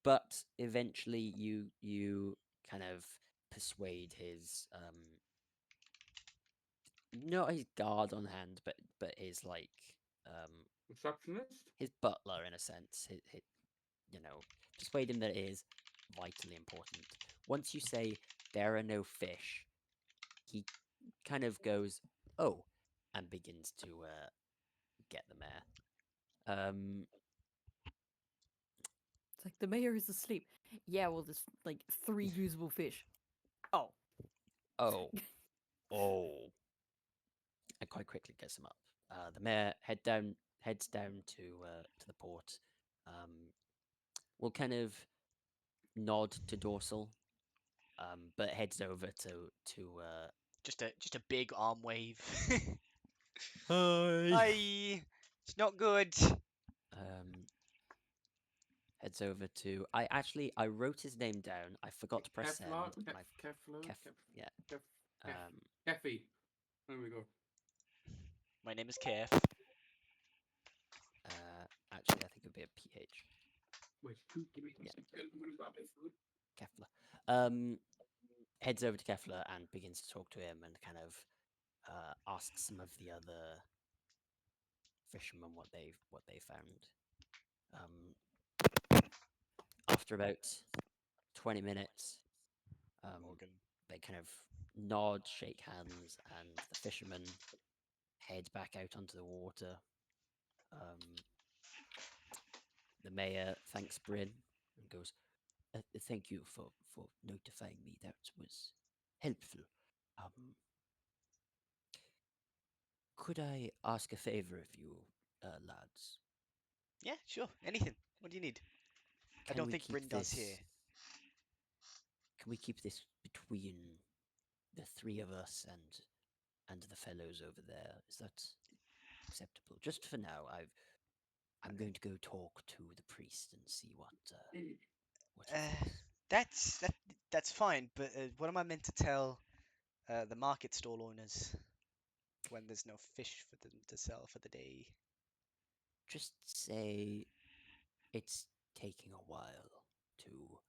but eventually, you kind of persuade his not his guard on hand, but his like um Receptionist? his butler in a sense. You know, persuade him that it is vitally important. Once you say there are no fish, he kind of goes, "Oh," and begins to get the mare. It's like the mayor is asleep. Yeah, well, there's like 3 usable fish. Oh, Oh, oh, and quite quickly gets him up. The mare heads down to the port. Will kind of nod to dorsal, but heads over to Just a big arm wave. hi. Hi. It's not good. Um, heads over to. I wrote his name down. I forgot to press send. Keflar? And I Keflar? Kef yeah. Kef, Um, Keffy. There we go. My name is Kef. actually, I think it would be a PH. Wait, give me one Yeah, second. I'm gonna grab my food. Kefler. Heads over to Kefler and begins to talk to him and kind of asks some of the other fishermen what they found. After about 20 minutes, um, Morgan. they kind of nod, shake hands, and the fishermen head back out onto the water. The mayor thanks Bryn and goes, "Thank you for notifying me. That was helpful. Um, could I ask a favor of you, lads? Yeah, sure. Anything. What do you need? I Can don't we think keep Bryn does here. this? Can we keep this between the three of us and the fellows over there? Is that acceptable? Just for now, I'm going to go talk to the priest and see what he Uh, thinks. that's fine. But what am I meant to tell the market stall owners when there's no fish for them to sell for the day? Just say it's taking a while to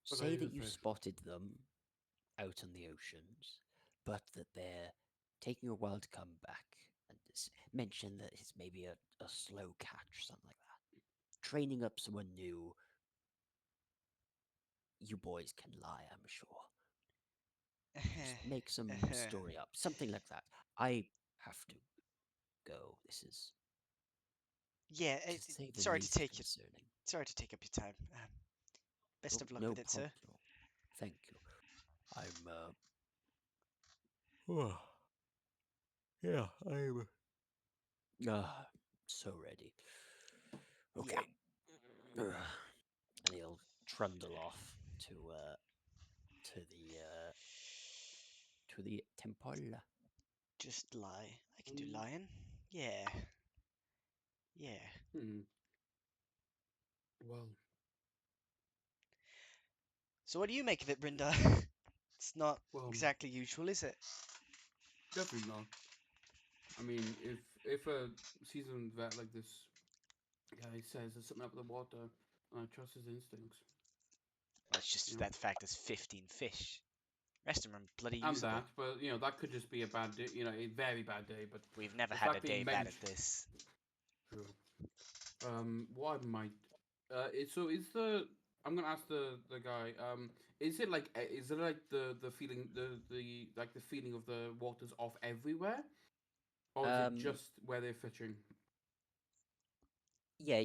But say I that the you fish. spotted them out on the oceans, but that they're taking a while to come back. And mention that it's maybe a slow catch, something like that. Training up someone new, you boys can lie, I'm sure. Just make some story up, something like that. I have to go. This is, Yeah. to say the Sorry to least, take you. concerning. Sorry to take up your time. Best Oh, of luck no with it, problem sir. at all. Thank you. I'm yeah, I'm so ready. Yeah. Okay. And he'll trundle off to the temple. Just lie. I can do lying. Yeah. Yeah. Hmm. Well, So what do you make of it, Brenda? It's not well, exactly usual, is it? definitely not. I mean, if a seasoned vet like this guy says there's something up with the water, I trust his instincts. Well, it's just You know, that fact there's 15 fish. Rest of them are bloody and usable. that, but that could just be a bad day. A very bad day. But We've never the had a fact that he day bad mentioned, at this. true. What I might, so is the I'm gonna ask the guy. Is it like is it like the feeling the like the feeling of the waters off everywhere, or is it Um, just where they're fishing? yeah,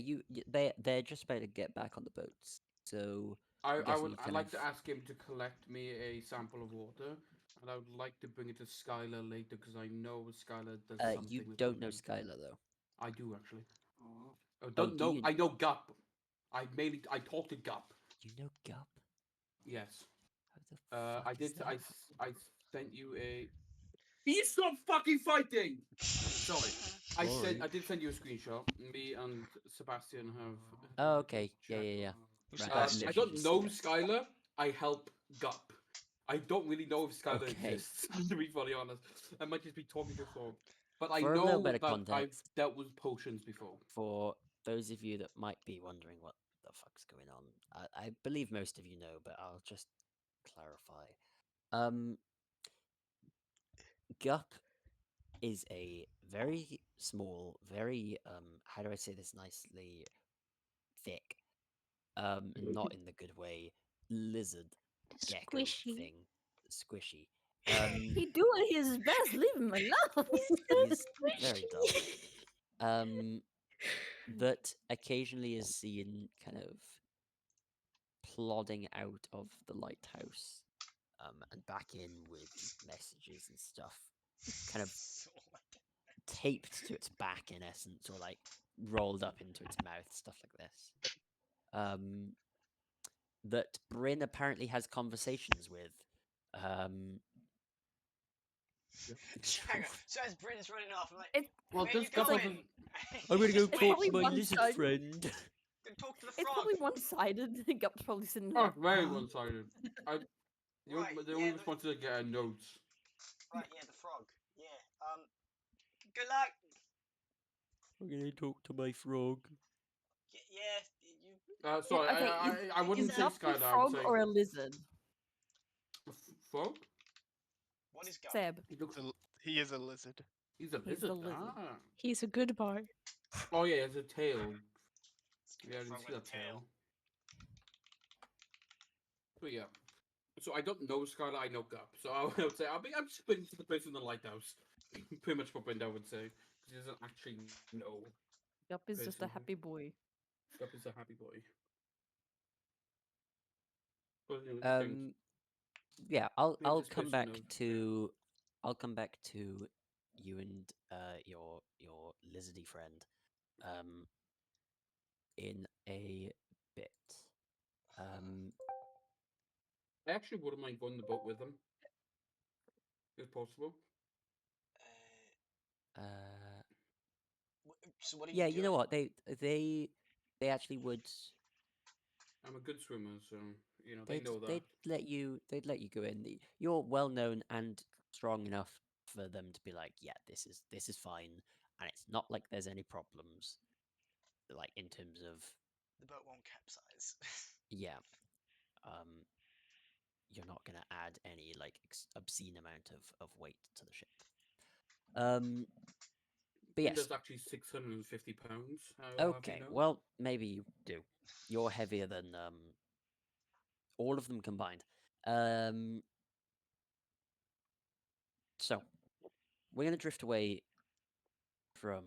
they're just about to get back on the boats, so I'm I guessing would you've I'd kind of like to ask him to collect me a sample of water, and I would like to bring it to Skylar later because I know Skylar does you something with don't know pumping. Skylar though. I do actually. Oh, Oh, don't do know. you? I know Gup. I talked to Gup. You know Gup? Yes. How the fuck I is did. that? I sent you a. He stop fucking fighting. Sorry. Sorry. I did send you a screenshot. Me and Sebastian have. Oh, okay. Yeah, Chat. yeah, yeah. Who's Right, I've Sebastian? I literally don't just know seen it. Skylar. I help Gup. I don't really know if Skylar Okay. exists. To be fully honest, I might just be talking to Frog. But I For a little bit know of that I've context, dealt with potions before. for those of you that might be wondering what the fuck's going on, I believe most of you know, but I'll just clarify. Um, Gup is a very small, very how do I say this nicely? Thick, not in the good way, lizard gecko Squishy. thing, squishy. He doing his best. Leave him alone. He's very dull. That occasionally is seen kind of plodding out of the lighthouse, and back in with messages and stuff, kind of taped to its back in essence, or like rolled up into its mouth, stuff like this. That Bryn apparently has conversations with. Um, Hang on. So as Britain's running off, I'm like, It's Well, where are you this Gup like- going? I'm gonna go It's talk probably to my one lizard side- friend. Go talk to the It's frog. probably one-sided. Gup's probably sitting Oh, there. very one-sided. Right, The yeah, only response to get are notes. Right, yeah, the frog. Yeah. Good luck. I'm gonna talk to my frog. Yeah, you. Sorry, Okay, I wouldn't is say Gup a Skylar. I would frog say or a lizard? frog. What is Gup? Seb. He looks. He is a lizard. He's a He's the lizard. lizard. Ah. He's a good boy. Oh yeah, he has a tail. Let's give Yeah, I the didn't frog see with that a tail. tail. But yeah. So I don't know Skylar. I know Gup. So I would say I'm speaking to the person in the lighthouse. Pretty much what Brenda would say because he doesn't actually know. Gup is just a Person. happy boy. Gup is a happy boy. But just things. Yeah, Maybe I'll this come person back knows. to you and your lizardy friend in a bit. I actually wouldn't mind going on the boat with them, if possible. Uh, So what are yeah, you you doing? know what? They actually would I'm a good swimmer, so they know that. they'd let you go in. You're well known and strong enough for them to be like, yeah, this is fine, and it's not like there's any problems, like in terms of The boat won't capsize. yeah, um, you're not gonna add any like obscene amount of weight to the ship. But yes, Brenda's actually 650 pounds. I'll have you okay. know. Well, maybe you do. You're heavier than all of them combined. Um, so we're gonna drift away from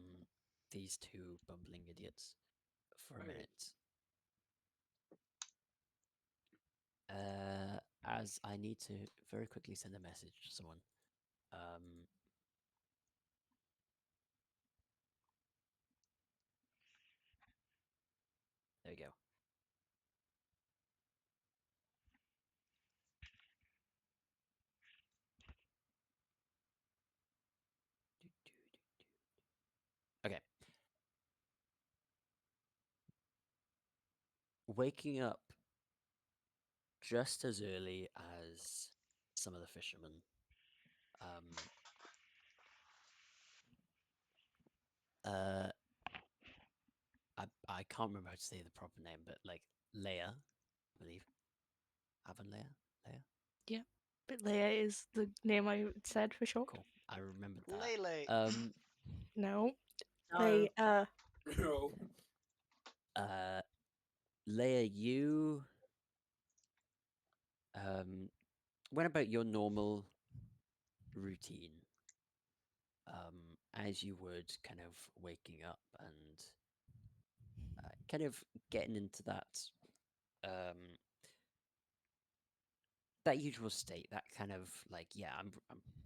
these two bumbling idiots for a Okay. minute. As I need to very quickly send a message to someone. There we go. Okay. waking up just as early as some of the fishermen. Um, uh, I can't remember how to say the proper name, but like Leia, I believe. Avon Leia? Leia? Yeah. But Leia is the name I said for sure. Cool. I remembered that. Lele. No. No. They No. Uh, Leia, you went about your normal routine, as you would, kind of waking up and kind of getting into um, that usual state, that kind of like, yeah, I'm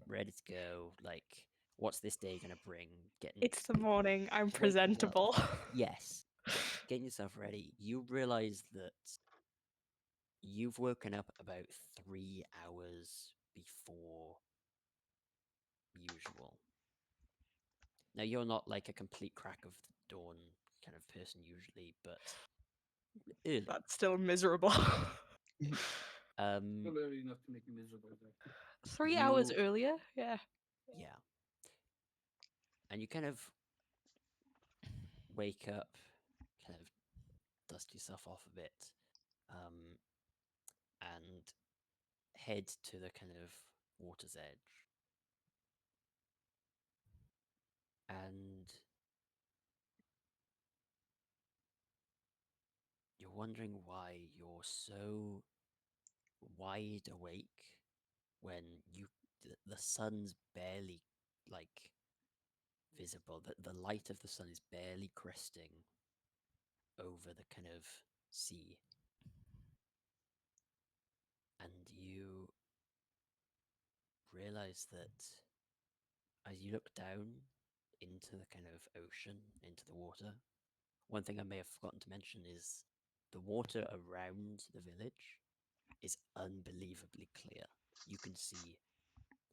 ready to go. Like, what's this day gonna bring? Getting it's the morning. I'm waking up. presentable. Yes, getting yourself ready. You realize that you've woken up about 3 hours before usual. Now, you're not like a complete crack of the dawn kind of person usually, but early. That's still miserable. Um, Not early enough to make you miserable. Though. 3 hours you, earlier? Yeah. yeah, and you kind of wake up, kind of dust yourself off a bit, um, and head to the kind of water's edge. And you're wondering why you're so wide awake when the sun's barely like visible. The light of the sun is barely cresting over the kind of sea, and you realize that as you look down into the kind of ocean, into the water, one thing I may have forgotten to mention is the water around the village is unbelievably clear. You can see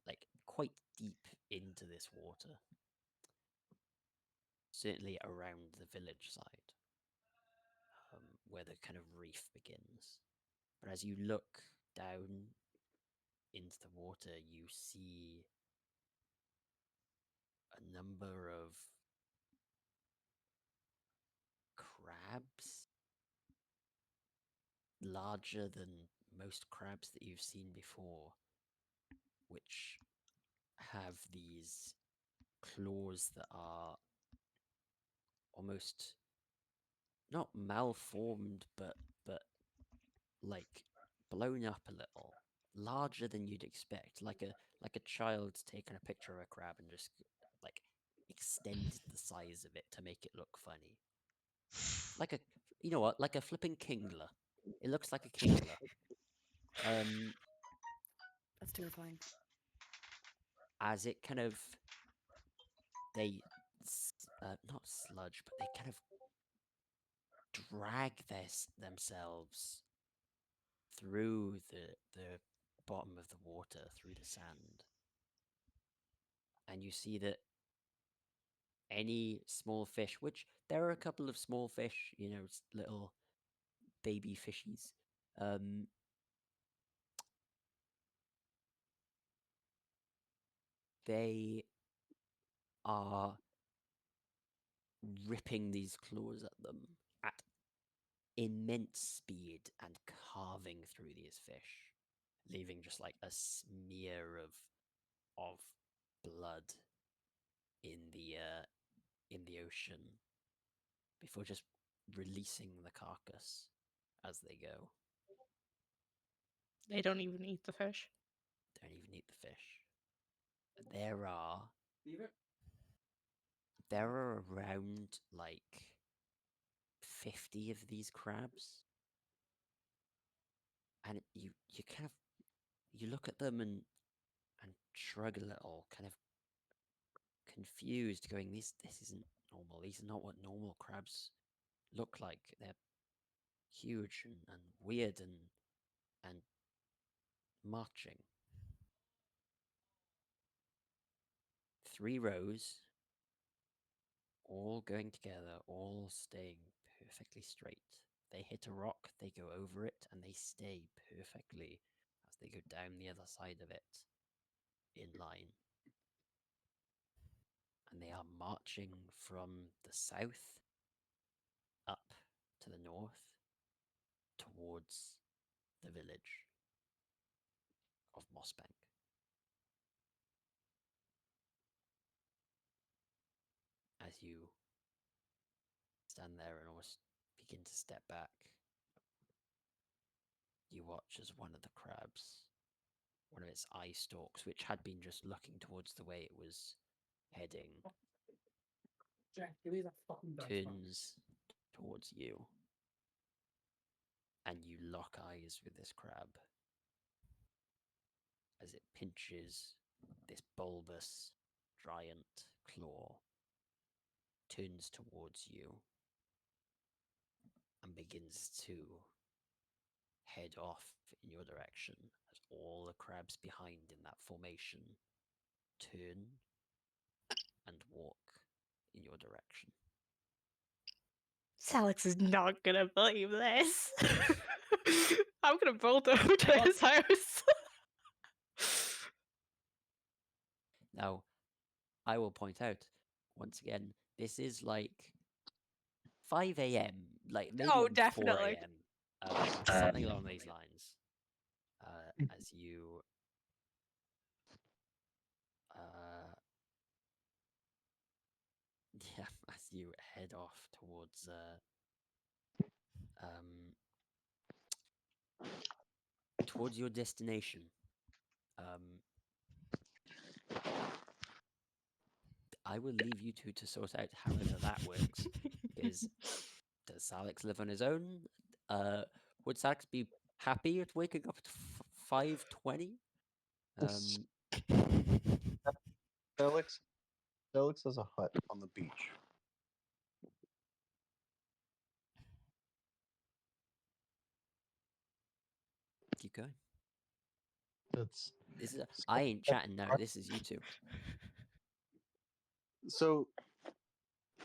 like quite deep into this water, certainly around the village side, where the kind of reef begins. But as you look down into the water, you see a number of crabs, larger than most crabs that you've seen before, which have these claws that are almost not malformed, but like blown up a little, larger than you'd expect, like a child taking a picture of a crab and just like extended the size of it to make it look funny. Like a, you know what, like a flipping kingler. It looks like a kingler. Um, That's terrifying. as it kind of they not sludge, but they kind of drag themselves through the bottom of the water, through the sand, and you see that any small fish, which there are a couple of small fish, you know, little baby fishies, they are ripping these claws at them at immense speed and carving through these fish, leaving just like a smear of blood in the ocean before just releasing the carcass as they go. They don't even eat the fish. Don't even eat the fish. There are Leave it. there are around like 50 of these crabs, and you kind of you look at them and shrug a little, kind of confused, going, this isn't normal. These are not what normal crabs look like. They're huge and weird and marching. 3 rows, all going together, all staying perfectly straight. They hit a rock, they go over it, and they stay perfectly as they go down the other side of it in line. And they are marching from the south up to the north towards the village of Mossbank. As you stand there and almost begin to step back, you watch as one of the crabs, one of its eye stalks, which had been just looking towards the way it was heading, Jack, give me that fucking dice back. turns towards you, and you lock eyes with this crab as it pinches this bulbous giant claw, turns towards you, and begins to head off in your direction as all the crabs behind in that formation turn and walk in your direction. Alex is not gonna believe this. I'm gonna bolt over to his house. Now, I will point out once again, this is like 5 a.m., like maybe Oh, even 4 definitely. a.m., something along these lines. As you yeah, as you head off towards your destination. I will leave you two to sort out however that works, because does Salix live on his own? Would Salix be happy at waking up at 5:20? This- Felix has a hut on the beach. Keep going. That's This is I ain't chatting now. This is you two. so.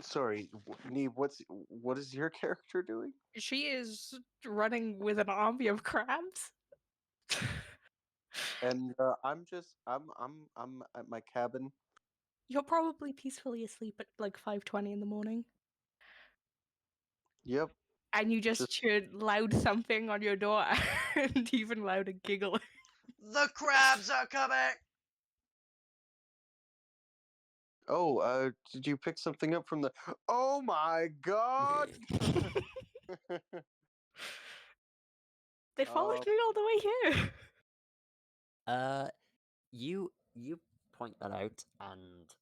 Sorry, Neve. What is your character doing? She is running with an army of crabs. And I'm at my cabin. You're probably peacefully asleep at like 5:20 in the morning. Yep. And you just heard loud thumping on your door and even louder giggling. The crabs are coming! Oh, did you pick something up from the? Oh my god! They followed Um, me all the way here. You point that out, and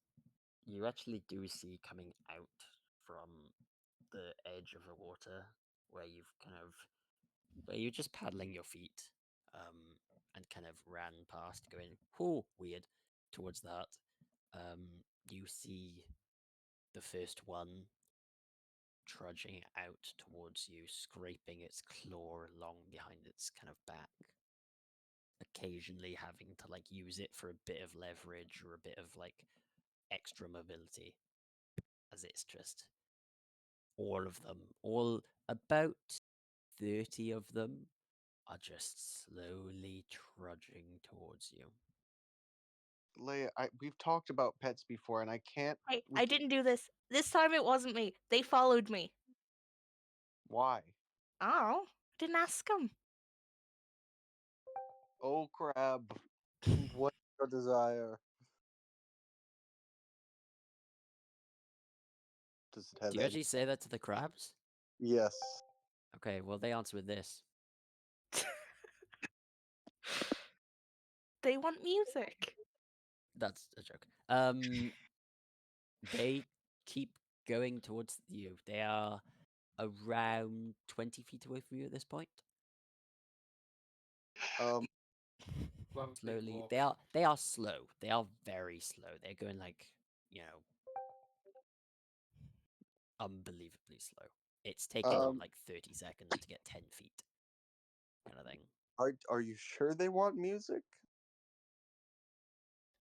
you actually do see coming out from the edge of the water where you're just paddling your feet, and kind of ran past, going, "Oh, weird," towards that. You see the first one trudging out towards you, scraping its claw along behind its kind of back, occasionally having to like use it for a bit of leverage or a bit of like extra mobility, as it's just all of them, all about 30 of them are just slowly trudging towards you. Leia, we've talked about pets before, and I can't. I didn't do this. This time it wasn't me. They followed me. Why? Oh, didn't ask them. Oh crab! What's your desire? Does it have Do you any? actually say that to the crabs? Yes. Okay, well, they answer with this. They want music. That's a joke. They keep going towards you. They are around 20 feet away from you at this point. Um. Grab a big Slowly, rock. they are slow. They are very slow. They're going like, unbelievably slow. It's taking them like 30 seconds to get 10 feet, kind of thing. Are you sure they want music?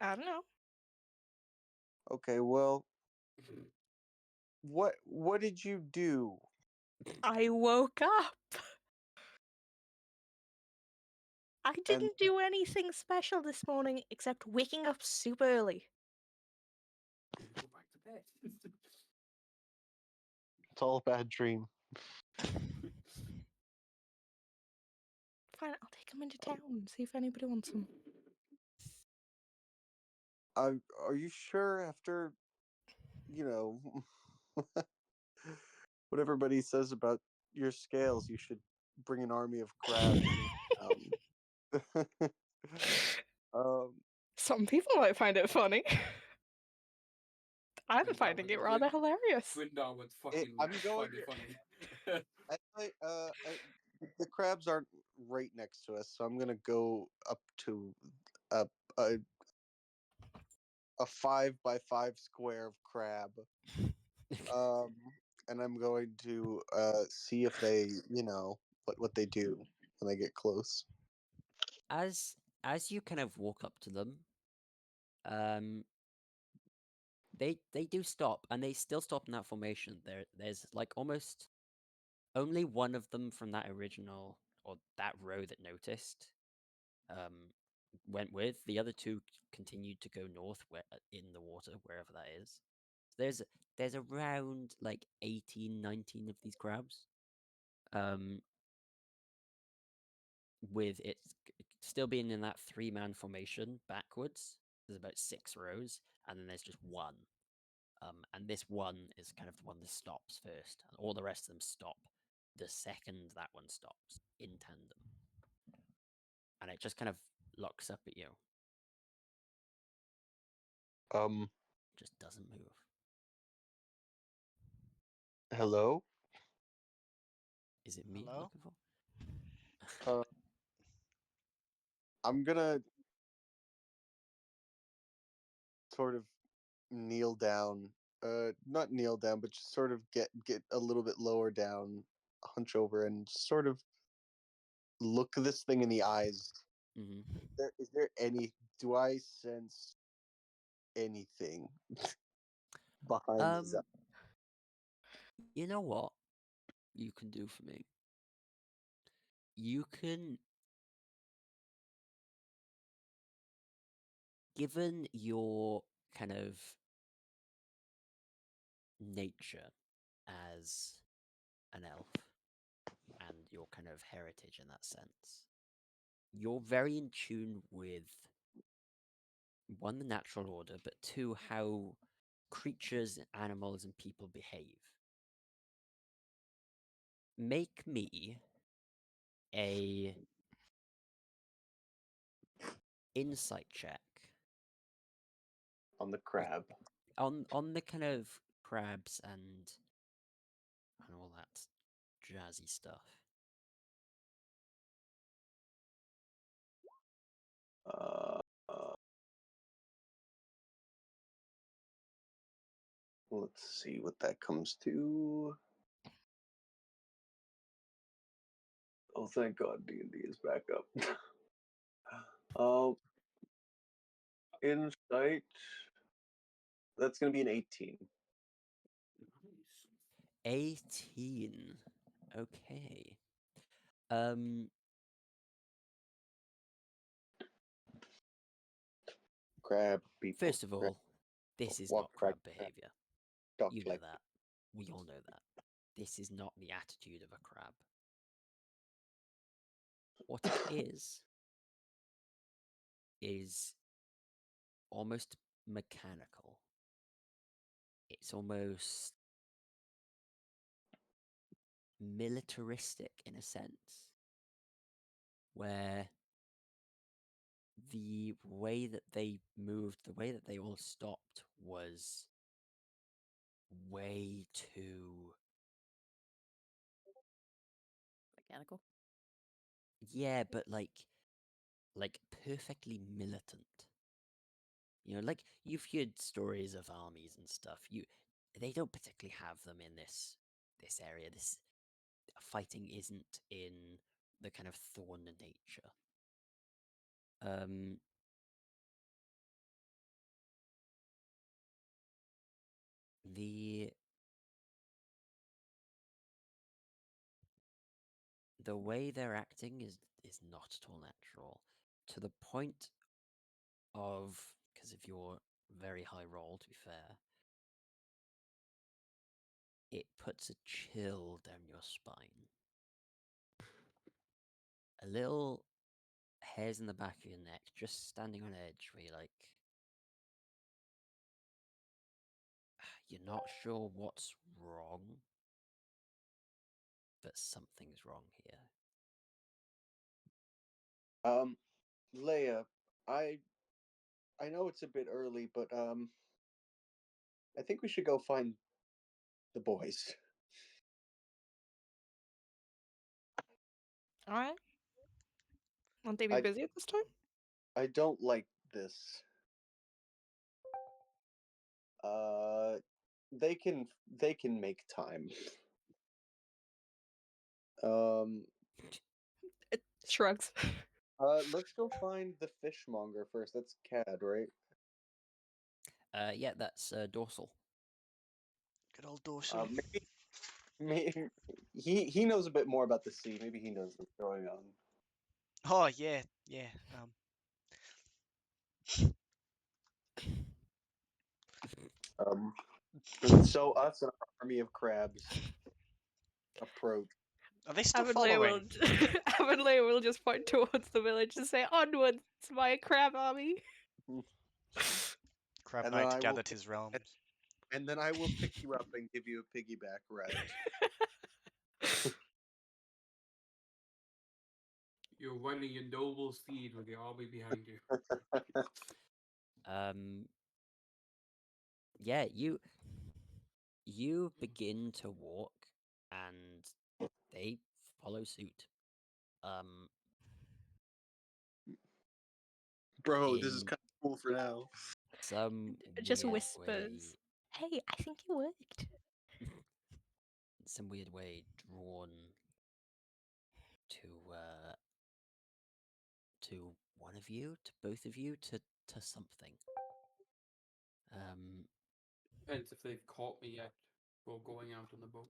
I don't know. Okay. Well, what did you do? I woke up. I didn't do anything special this morning except waking up super early. Go back to bed. It's all a bad dream. Fine, I'll take them into town and see if anybody wants them. Are you sure after, you know, what everybody says about your scales, you should bring an army of crabs and um Some people might find it funny. I'm Twin finding Darwin- it rather Twin- hilarious. Twin Darwin's fucking I'm going find it funny. the crabs aren't right next to us, so I'm gonna go up to a a, a 5 by 5 square of crab. Um and I'm going to see if they, what they do when they get close. As you kind of walk up to them, um, they do stop, and they still stop in that formation. There's like almost only one of them from that original or that row that noticed went with. The other two continued to go north where in the water, wherever that is. There's around like 18, 19 of these crabs. With it still being in that 3-man formation backwards. There's about 6 rows, and then there's just one. And this one is kind of the one that stops first, and all the rest of them stop the second that one stops in tandem. And it just kind of looks up at you, Um, just doesn't move. hello. Is it me you're Hello? looking for? I'm gonna sort of kneel down. Not kneel down, but just sort of get a little bit lower down, hunch over, and sort of look this thing in the eyes. Hmm. Is there any? Do I sense anything behind his Um, you know what you can do for me? You can, given your kind of nature as an elf and your kind of heritage in that sense, you're very in tune with one, the natural order, but two, how creatures, animals, and people behave. Make me a insight check on the crab? on the kind of crabs and all that jazzy stuff. Uh, let's see what that comes to. Oh, thank God, D&D is back up. um, insight. That's gonna be an 18. 18. Okay. Um, Crab people. First of all, this is Walk not like crab behavior. talk You know like that. We all know that. This is not the attitude of a crab. What it is almost mechanical. It's almost militaristic in a sense, where the way that they moved, the way that they all stopped was way too, Mechanical. yeah, but like perfectly militant. You know, like you've heard stories of armies and stuff. They don't particularly have them in this area. This fighting isn't in the kind of thorn nature. Um, the the way they're acting is not at all natural, to the point of, because of your very high roll, to be fair, it puts a chill down your spine. A little hairs in the back of your neck, just standing on edge, where you're like, you're not sure what's wrong, but something's wrong here. Leia, I I know it's a bit early, but I think we should go find the boys. All right. Won't they be I busy at this time? I don't like this. Uh, they can make time. Um, It shrugs. let's go find the fishmonger first. That's Cad, right? Yeah, that's dorsal. Good old dorsal. Maybe he knows a bit more about the sea. Maybe he knows what's going on. Oh yeah, yeah. Um, and so us and our army of crabs approach. Are they still Avonlea will, following? Avonlea will just point towards the village and say, "Onwards, my crab army." Crab And then Knight I will gathered his realms. and then I will pick you up and give you a piggyback ride. You're riding your noble steed with the army behind you. Um, yeah, you begin to walk, and they follow suit. Um, Bro, this is in kind of cool for now. some Just weird whispers. Hey, I think it worked. some weird way, drawn to to one of you, to both of you, to something. Um, Depends if they've caught me yet for going out on the boat.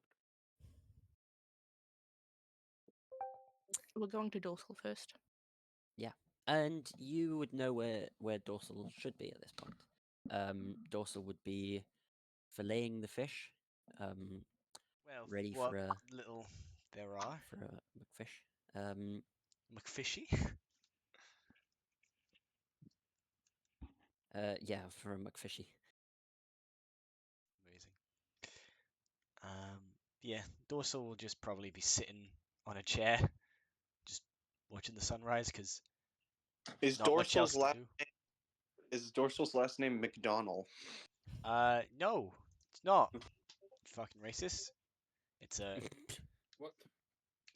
We're going to Dorsal first. yeah, and you would know where dorsal should be at this point. Dorsal would be filleting the fish, Well, ready what little there are. for a McFish. Um, McFishy. yeah, for a McFishy. Amazing. Yeah, Dorsal will just probably be sitting on a chair, just watching the sunrise because Is not much else to do. Dorsal's last name McDonald? No, it's not. Fucking racist. It's a. What?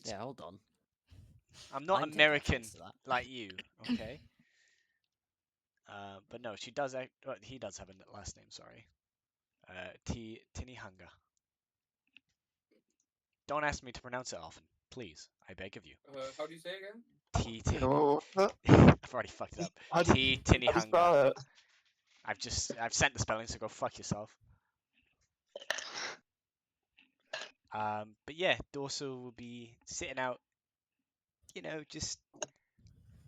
Yeah, hold on. I'm not I'm taking American offense to that. like you, okay? But no, she does. Well, he does have a last name. Sorry. Tinihanga. Don't ask me to pronounce it often, please. I beg of you. How do you say it again? T. What? I've already fucked it up. How do, T. how do you Tinihanga. spell it? I've sent the spelling, so go fuck yourself. But yeah, Dorsal will be sitting out, just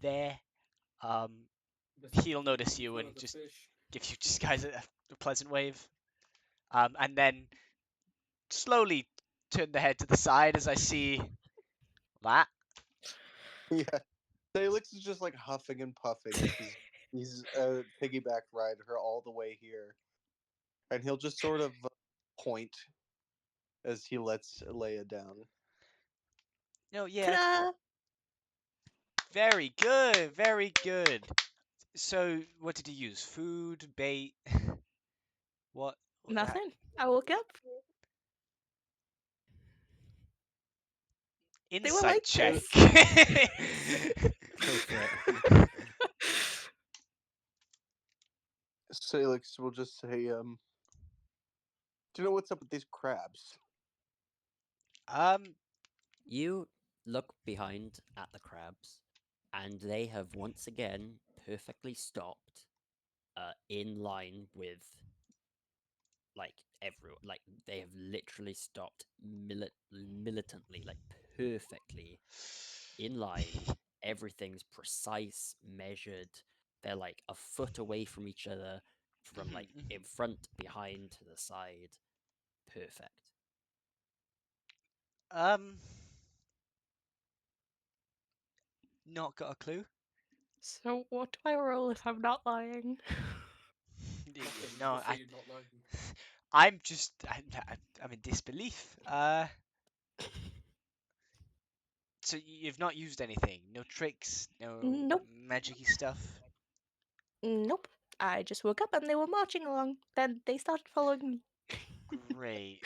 there. Um, Just he'll notice you full and of the just fish. give you just guys a pleasant wave. And then slowly turn the head to the side as I see that. Yeah. Salix is just like huffing and puffing as he's piggyback ride her all the way here, and he'll just sort of point as he lets Leia down. No, yeah, Ta-da! very good, very good. So, what did you use? Food, bait, what? Nothing. I woke up. They were Insight like check. Go for it. Salix will just say, "Do you know what's up with these crabs?" um, You look behind at the crabs, and they have once again perfectly stopped, in line with like everyone. Like they have literally stopped militantly, like perfectly in line. Everything's precise, measured. They're like a foot away from each other, from like in front, behind, to the side. Perfect. Um, not got a clue. So what do I roll if I'm not lying? Nothing. No, Just say you're not lying. I'm just, I'm in disbelief. So you've not used anything? No tricks? No Nope. magicy stuff? Nope. I just woke up and they were marching along. Then they started following me. Great.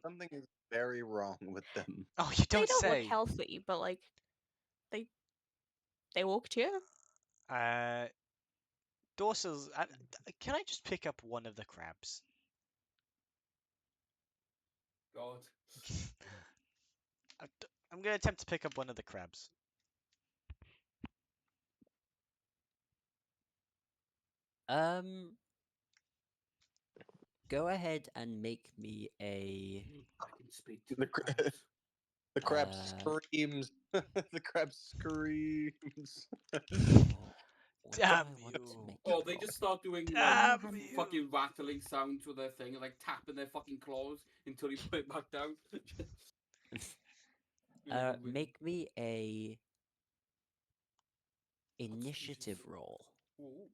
Something is very wrong with them. Oh, you They don't don't look say. healthy, but like they they walk too. Uh, dorsals. Can I just pick up one of the crabs? God. I'm gonna attempt to pick up one of the crabs. Um, go ahead and make me a. I can speak to The the cr- crabs. The crab Uh, screams. The crab screams. what do Damn I want to you! make Oh, it they roll? just start doing Damn fucking you! rattling sounds with their thing and like tapping their fucking claws until you put it back down. Make me a initiative Jesus. roll. Oh.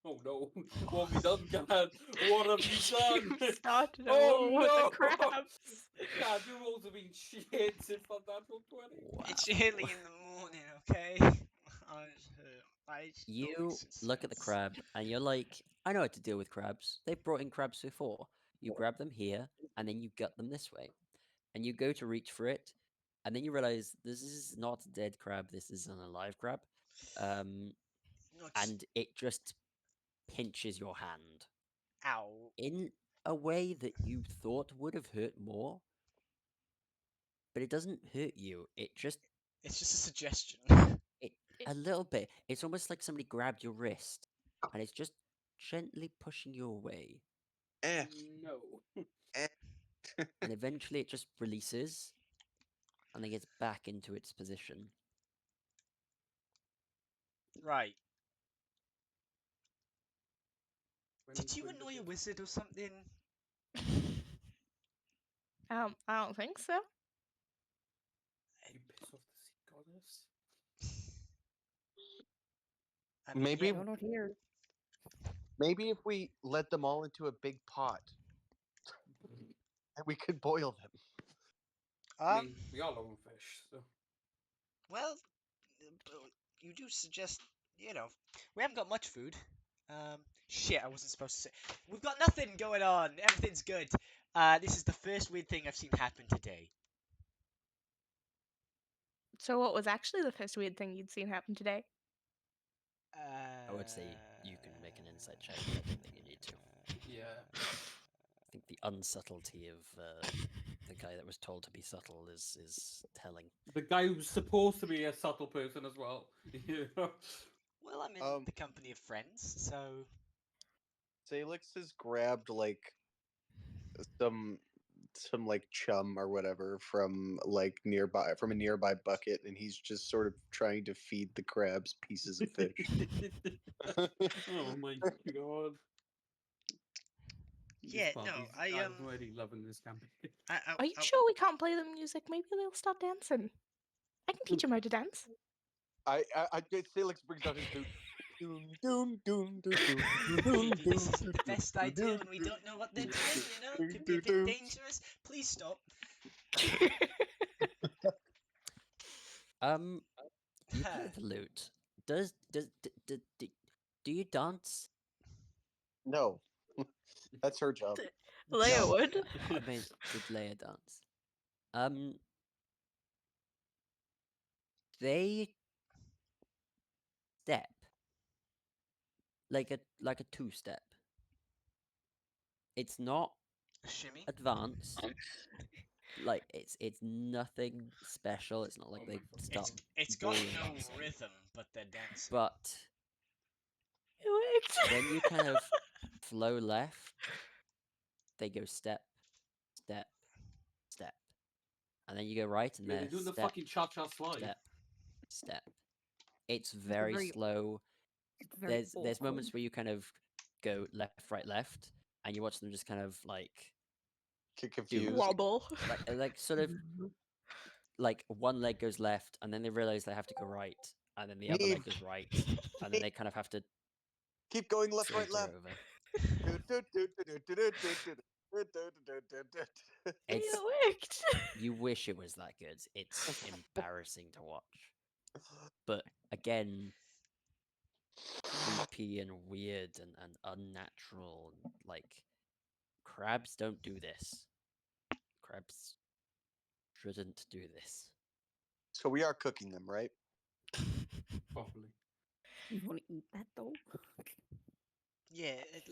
Oh no! What have you done, Gad? What have you done? You started a Oh war with the no! crabs. God, your rolls have been shit since that natural 20. It's Wow. early in the morning, okay? I was hurt. I just don't You make look at the sense. crab and you're like, I know how to deal with crabs. They've brought in crabs before. You grab them here and then you gut them this way. And you go to reach for it, and then you realize this is not a dead crab, this is an alive crab. Um, No, just and it just pinches your hand ow. in a way that you thought would have hurt more, but it doesn't hurt you. It just It's just a suggestion. it a little bit. It's almost like somebody grabbed your wrist and it's just gently pushing you away. Eh, No. eh. And eventually it just releases and then gets back into its position. Right. When Did you Quinn annoy a did wizard or something? I don't think so. you piss off the sea goddess? I mean, Maybe, yeah. You're not here. maybe if we let them all into a big pot, and we could boil them. I mean, we are low on fish, so. Well, you do suggest, you know, we haven't got much food. Shit, I wasn't supposed to say. We've got nothing going on. Everything's good. This is the first weird thing I've seen happen today. So what was actually the first weird thing you'd seen happen today? I would say you can make an insight check, but I don't think you need to. Yeah. I think the unsubtlety of the guy that was told to be subtle is telling. The guy who's supposed to be a subtle person as well. You know? Well, I'm in Um, the company of friends, so Salix has grabbed like some some like chum or whatever from like nearby from a nearby bucket, and he's just sort of trying to feed the crabs pieces of fish. Oh my god. This yeah, no, party's I'm already loving this campaign. Are you sure we can't play the music? Maybe they'll start dancing. I can teach them how to dance. Salix brings out his lute. Doon, doon, doon, doon, doon, doon, Maybe this doon, isn't the doon, best doon, idea doon, when we doon, don't know what they're doon, doing, you know? doon, Could be a doon, bit doon. dangerous. Please stop. You play the lute. Do you dance? No, that's her job. Leia No. would. I mean, did Leia dance? Um, they step like a two step. It's not A shimmy. advanced. Like it's nothing special. It's not like Oh my they fucking start god. It's got ballroom no dancing. rhythm, but they're dancing. But It worked. when you kind of flow left, they go step, step, step. and then you go right, and Yeah, they're then doing the step, fucking cha-cha slide. step, step. It's It's very very- slow. It's very There's moments awkward. where you kind of go left, right, left, and you watch them just kind of like Get do confused. Wobble. like sort of like one leg goes left, and then they realize they have to go right, and then the other leg Neve, goes right, and then they kind of have to keep going left, right, saunter left. over. It's It worked. you wish it was that good. It's embarrassing to watch, but again, creepy and weird and unnatural. Like crabs don't do this. Crabs shouldn't do this. So we are cooking them, right? Properly. You want to eat that though? Yeah, it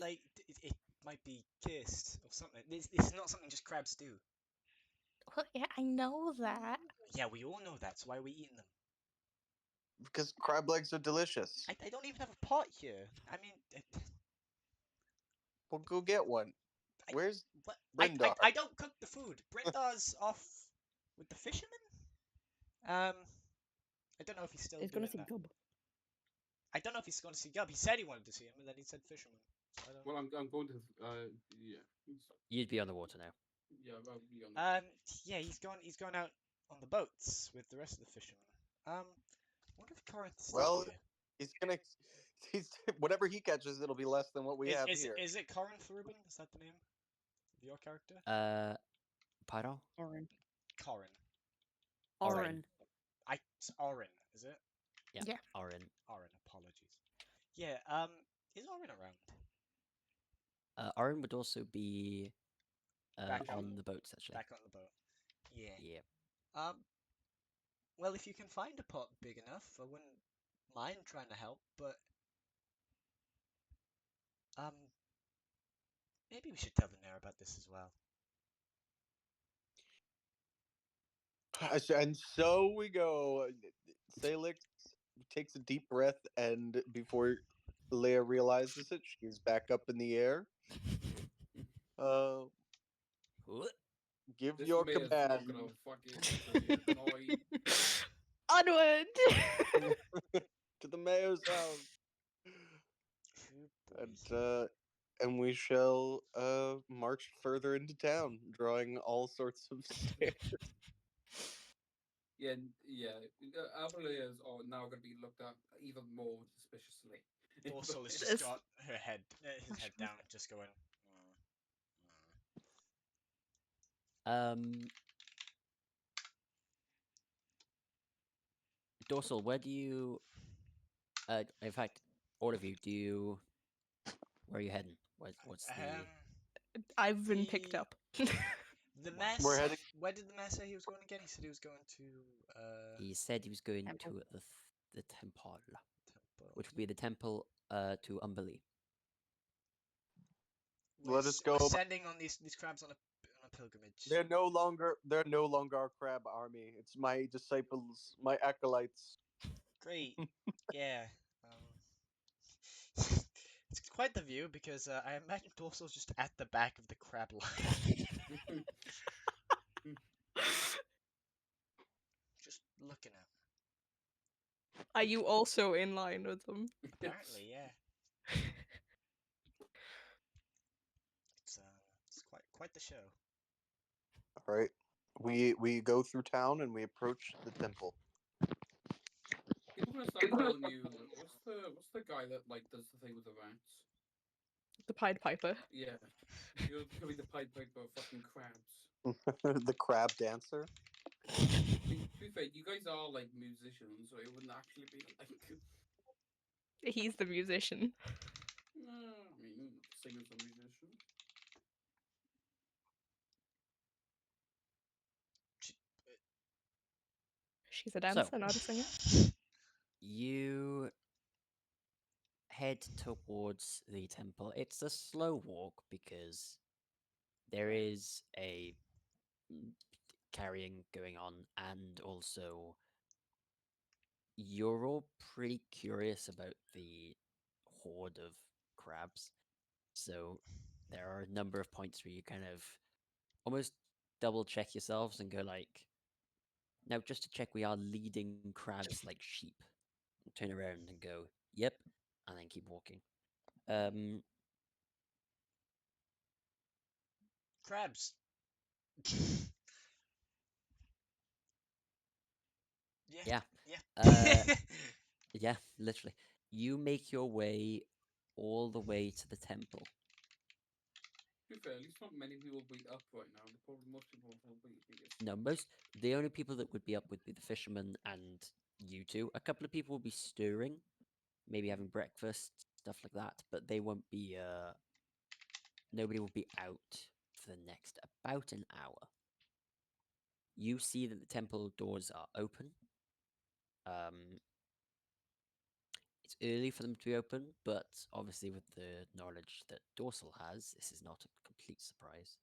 might be cursed or something. This is not something just crabs do. Well, yeah, I know that. Yeah, we all know that. So why are we eating them? Because crab legs are delicious. I don't even have a pot here. I mean, We'll go get one. I- Where's what? Brindar? I don't cook the food. Brindar's off with the fishermen. I don't know if he's still He's doing gonna see that. Gub. I don't know if he's going to see Gub. He said he wanted to see him, and then he said fisherman. So I don't... Well, I'm going to yeah. You'd be on the water now. Yeah, I'll be on the Yeah, he's gone out on the boats with the rest of the fishermen. Wonder if Corinth's still Well, here. he's whatever he catches, it'll be less than what we have here. Is it Corinth Rubin? Is that the name of your character? Pardon? Orin. Corin. Orin. It's Orin, is it? Yeah. Orin. Orin, apologies. Yeah, is Orin around? Orin would also be Back on on- the boats actually. Back on the boat. Yeah. Yeah. Well, if you can find a pot big enough, I wouldn't mind trying to help, but maybe we should tell the mayor about this as well. And so we go. Salix takes a deep breath, and before Leia realizes it, she's back up in the air. Give This your mayor's not command gonna fucking annoy. Onward. to the mayor's house, Good boy. and we shall march further into town, drawing all sorts of stairs. Yeah, Avalea is now going to be looked at even more suspiciously. Dorsal has This- just got his head down, just going. Dorsal, where do you? In fact, all of you, where are you heading? What's the? I've been picked The- up. The mayor. We're heading- Where did the mayor say he was going again? He said he was going to He said he was going Temple. to the temple, temple. which would be the temple to Umbali. Let us go We're about- sending on these crabs on a pilgrimage. They're no longer our crab army. It's my disciples, my acolytes. Great. Yeah. It's quite the view because I imagine Dorsal's just at the back of the crab line. Just looking at. Are you also in line with them? Apparently, yeah. It's quite the show. All right, we go through town and we approach the temple. People gonna start calling you. What's the guy that like does the thing with the rats? The Pied Piper. Yeah, you're gonna be the Pied Piper of fucking crabs. The crab dancer. To be fair, you guys are like musicians, so it wouldn't actually be like. He's the musician. I mean, singer's a musician. She's a dancer, So- not a singer. You head towards the temple. It's a slow walk because there is a carrying going on, and also you're all pretty curious about the horde of crabs. So there are a number of points where you kind of almost double check yourselves and go like, Now, just to check, we are leading crabs like sheep. Turn around and go, yep, and then keep walking. Um, Crabs. Yeah. yeah, Yeah. yeah, literally. You make your way all the way to the temple. To be fair, at least not many people will be up right now. Probably most people will be asleep. No, the only people that would be up would be the fishermen and you two. A couple of people will be stirring, maybe having breakfast, stuff like that, but they won't be nobody will be out for the next about an hour. You see that the temple doors are open. It's early for them to be open, but obviously with the knowledge that Dorsal has, this is not a complete surprise.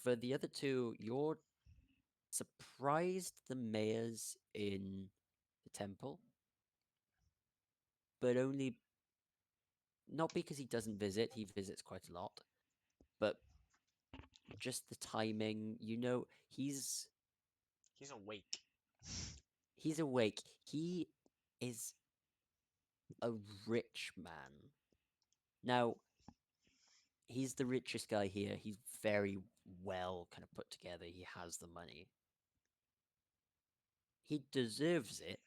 For the other two, you're surprised the mayor's in the temple, but only not because he doesn't visit, he visits quite a lot, but just the timing. You know, He's awake. he's awake. He is a rich man. Now, he's the richest guy here. He's very well kind of put together. He has the money. He deserves it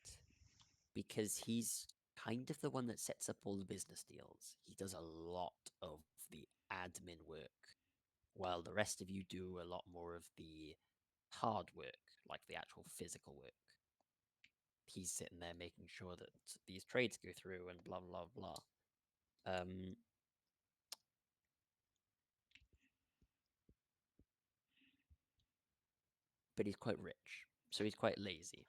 because he's kind of the one that sets up all the business deals. He does a lot of the admin work, while the rest of you do a lot more of the hard work, like the actual physical work. He's sitting there making sure that these trades go through and blah blah blah. But he's quite rich, so he's quite lazy.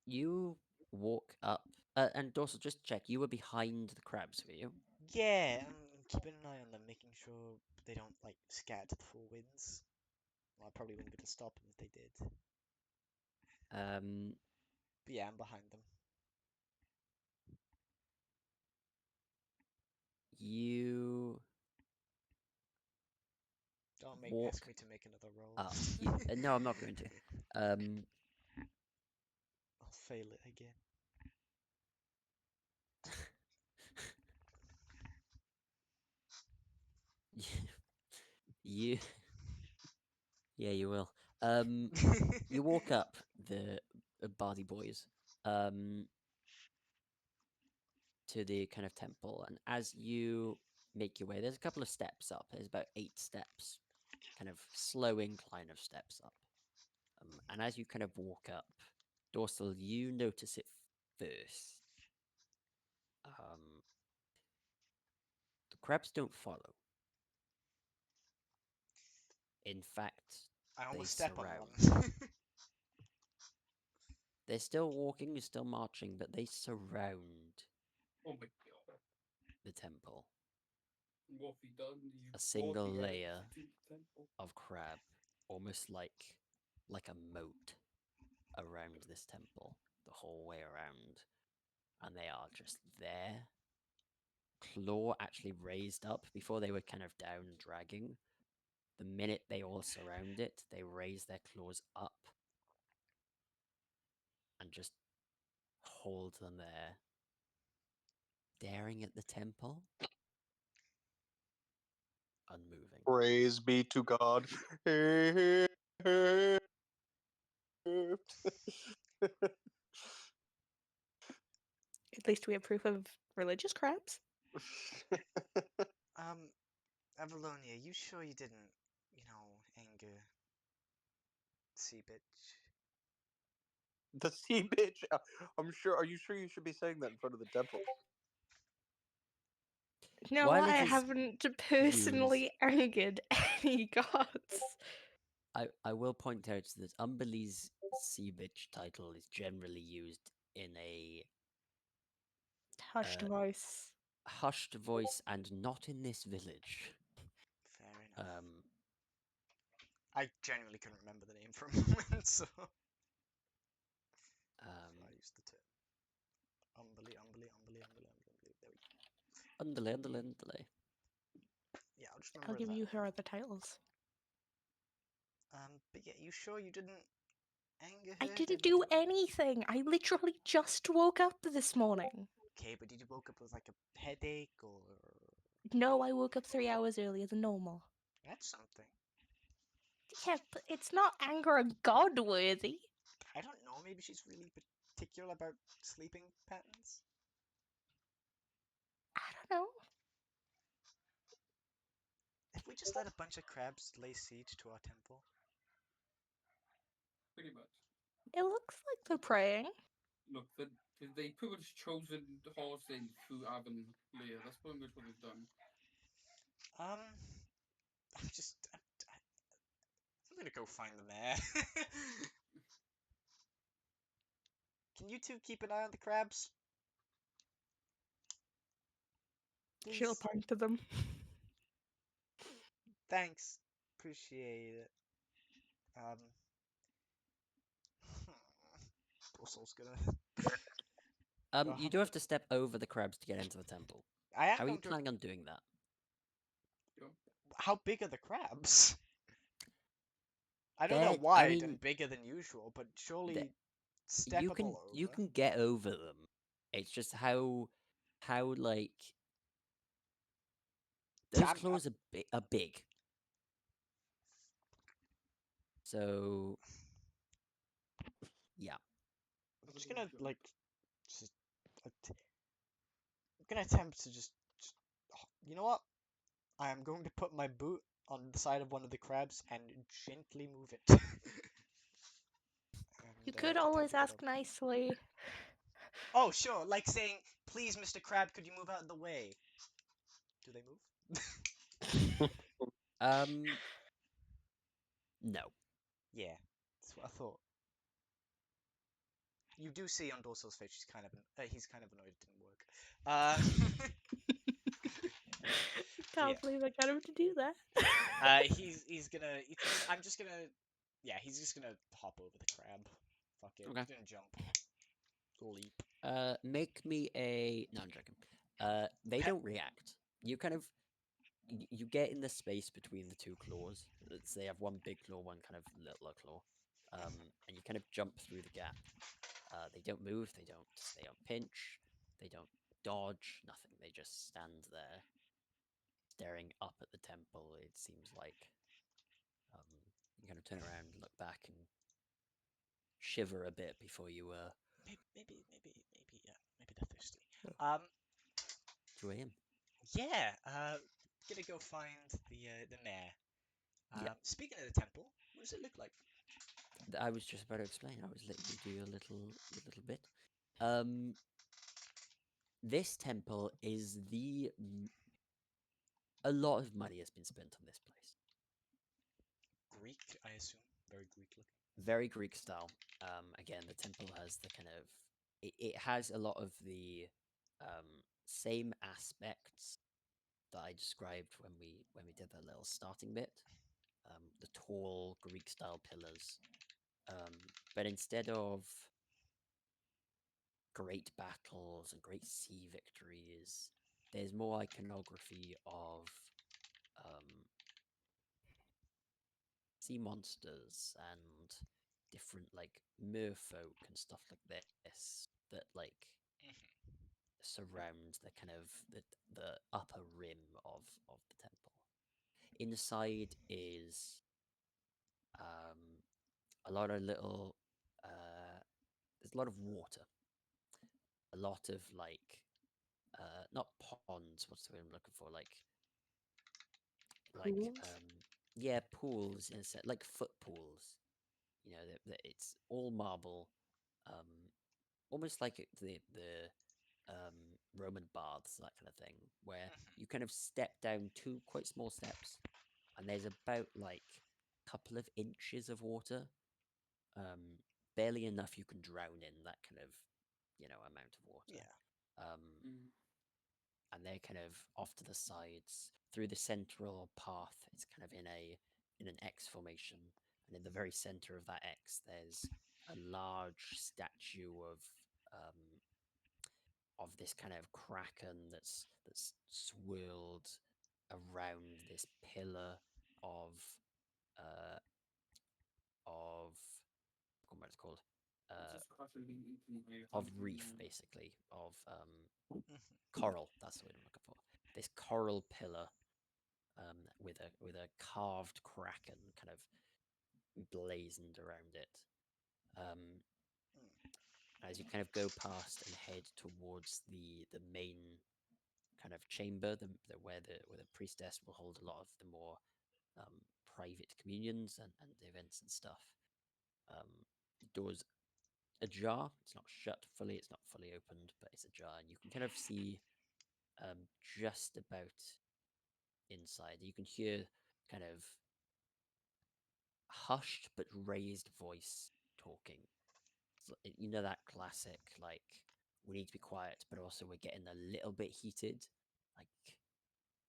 You walk up, and Dorsal, just check. You were behind the crabs, were you? Yeah, I'm keeping an eye on them, making sure they don't like scatter to the four winds. Well, I probably wouldn't be able to stop them if they did. But yeah, I'm behind them. You Don't walk ask me to make another roll. up. No, I'm not going to. I'll fail it again. you, yeah, you will. You walk up the Bardi boys, to the kind of temple, and as you make your way, there's a couple of steps up. There's about 8 steps, kind of slow incline of steps up. And as you kind of walk up, Dorsal, you notice it first. The crabs don't follow. In fact, I they almost step on surround. one. They're still walking, they're still marching, but they surround Oh my god. the temple. What have you done? You A single brought the elves layer to the temple. of crab, almost like a moat around this temple, the whole way around. And they are just there. Claw actually raised up before they were kind of down and dragging. The minute they all surround it, they raise their claws up and just hold them there, staring at the temple, unmoving. Praise be to God. At least we have proof of religious crabs. Avalonia, you sure you didn't, anger sea bitch? The sea bitch. I'm sure. Are you sure you should be saying that in front of the temple? No, While I it is haven't personally angered any gods. I will point out that Umberlee's sea bitch title is generally used in a Hushed voice. hushed voice and not in this village. Fair enough. I genuinely couldn't remember the name for a moment, so I used the term. Umbly. There we go. Underlay, underlay, underlay. Yeah, I'll just I'll remember give that. you her other titles. But yeah, you sure you didn't anger I her? didn't do anything. I literally just woke up this morning. Okay, but did you woke up with like a headache or No, I woke up 3 hours earlier than normal. that's something? Yeah, but it's not anger and God worthy. I don't know. Maybe she's really particular about sleeping patterns. I don't know. If we just let a bunch of crabs lay siege to our temple, Pretty much. It looks like they're praying. Look, they pretty much chosen the horse in through Avon Lear. That's pretty much what they've done. um, I'm just, I'm gonna go find the mayor. Can you two keep an eye on the crabs, She'll please? point to them. Thanks, appreciate it. Um, Brussel's gonna. You do have to step over the crabs to get into the temple. I am How are you going to. planning on doing that? How big are the crabs? I know they're They're, I wide mean, and bigger than usual, but the- surely you steppable can you over. can get over them. It's just how like Yeah, those claws are big. So yeah. I'm just gonna like, just, I'm gonna attempt to just. You know what? I am going to put my boot on the side of one of the crabs and gently move it. You and could attempt always to get ask over. nicely. Oh, sure, like saying, "Please, Mr. Crab, could you move out of the way?" Do they move? Um no. Yeah, that's what I thought. You do see on Dorsal's face he's kind of annoyed it didn't work. Yeah. Can't believe I got him to do that. He's gonna. I'm just gonna. Yeah, he's just gonna hop over the crab. Fuck it. Okay. He's gonna jump. Leap. Make me a no, I'm joking. They don't react. You kind of you get in the space between the two claws. They have one big claw, one kind of littler claw. And you kind of jump through the gap. They don't move, they don't pinch, they don't dodge, nothing. They just stand there staring up at the temple. It seems like you kind of turn around, look back, and shiver a bit before you Maybe they're thirsty. Um, to him. yeah. Gonna go find the mayor. Yeah. Speaking of the temple, what does it look like? I was just about to explain. I was letting you do your little bit. Um, this temple is a lot of money has been spent on this place. Greek, I assume. Very Greek looking. Very Greek style. Again, the temple has the kind of it has a lot of the same aspects that I described when we did that little starting bit. The tall Greek style pillars. But instead of great battles and great sea victories, there's more iconography of um, sea monsters and different like merfolk and stuff like this that like surround the kind of the upper rim of the temple. Inside is a lot of little there's a lot of water, a lot of like not ponds. What's the word I'm looking for? Like Pools? yeah, pools in a sense, like foot pools. You know, that it's all marble, um, almost like Roman baths, that kind of thing, where you kind of step down two quite small steps, and there's about like a couple of inches of water, um, barely enough you can drown in that kind of amount of water. Yeah. Um, and they're kind of off to the sides through the central path. It's kind of in an X formation, and in the very center of that X, there's a large statue of this kind of kraken that's swirled around this pillar of uh of what it's called of reef, basically, of coral. That's the word I'm looking for. This coral pillar with a carved kraken kind of blazoned around it. As you kind of go past and head towards the main kind of chamber, where the priestess will hold a lot of the more private communions and events and stuff. The door's ajar. It's not shut fully. It's not fully opened, but it's ajar, and you can kind of see just about inside. You can hear kind of hushed but raised voice talking. So, you know that classic, like, we need to be quiet, but also we're getting a little bit heated. Like,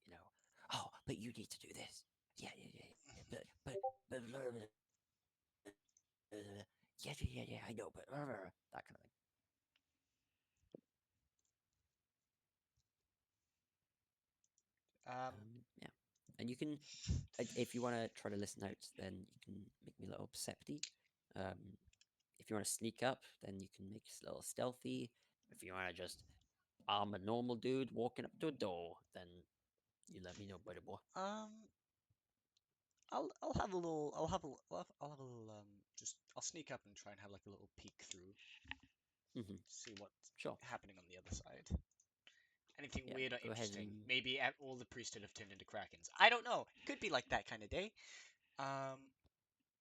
you know, oh, but you need to do this. Yeah, yeah, yeah. Yeah, yeah, yeah, I know, but that kind of thing. Yeah. And you can, if you want to try to listen out, then you can make me a little percepty. If you want to sneak up, then you can make it a little stealthy. If you want to just arm a normal dude walking up to a door, then you let me know, buddy boy. I'll have a little I'll have a little just I'll sneak up and try and have like a little peek through, see what's Sure. happening on the other side. Anything Yeah, weird or go ahead interesting? and Maybe all the priesthood have turned into krakens. I don't know. Could be like that kind of day. Um,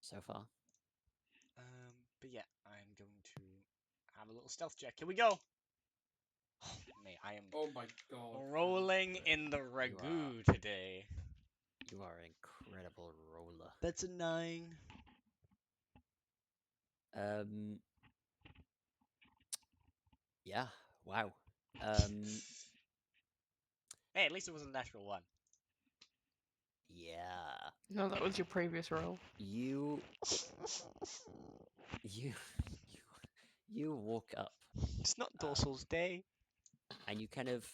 so far. but yeah, I'm going to have a little stealth check. Here we go. Oh, mate, I am Oh my god. rolling in the ragu today. You are an incredible roller. That's a 9. Yeah. Wow. Hey, at least it was a natural 1. Yeah. No, that was your previous roll. You you you walk up It's not Dorsal's day. and you kind of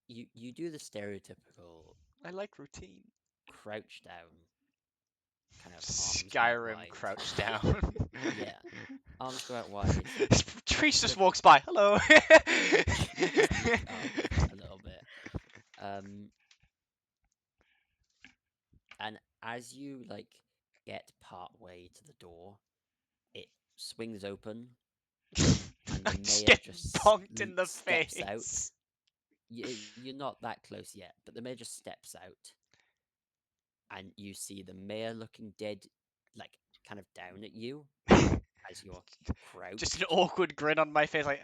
you do the stereotypical I like routine. crouch down, kind of arms out Skyrim wide. crouch down. Yeah, arms go out wide. Trees Sort just of walks by. Hello. sneak up a little bit. And as you like get part way to the door, it swings open, and I the just mayor get just bonked in the steps face. out. You're not that close yet, but the mayor just steps out, and you see the mayor looking dead, like kind of down at you as you're crouched. Just an awkward grin on my face, like,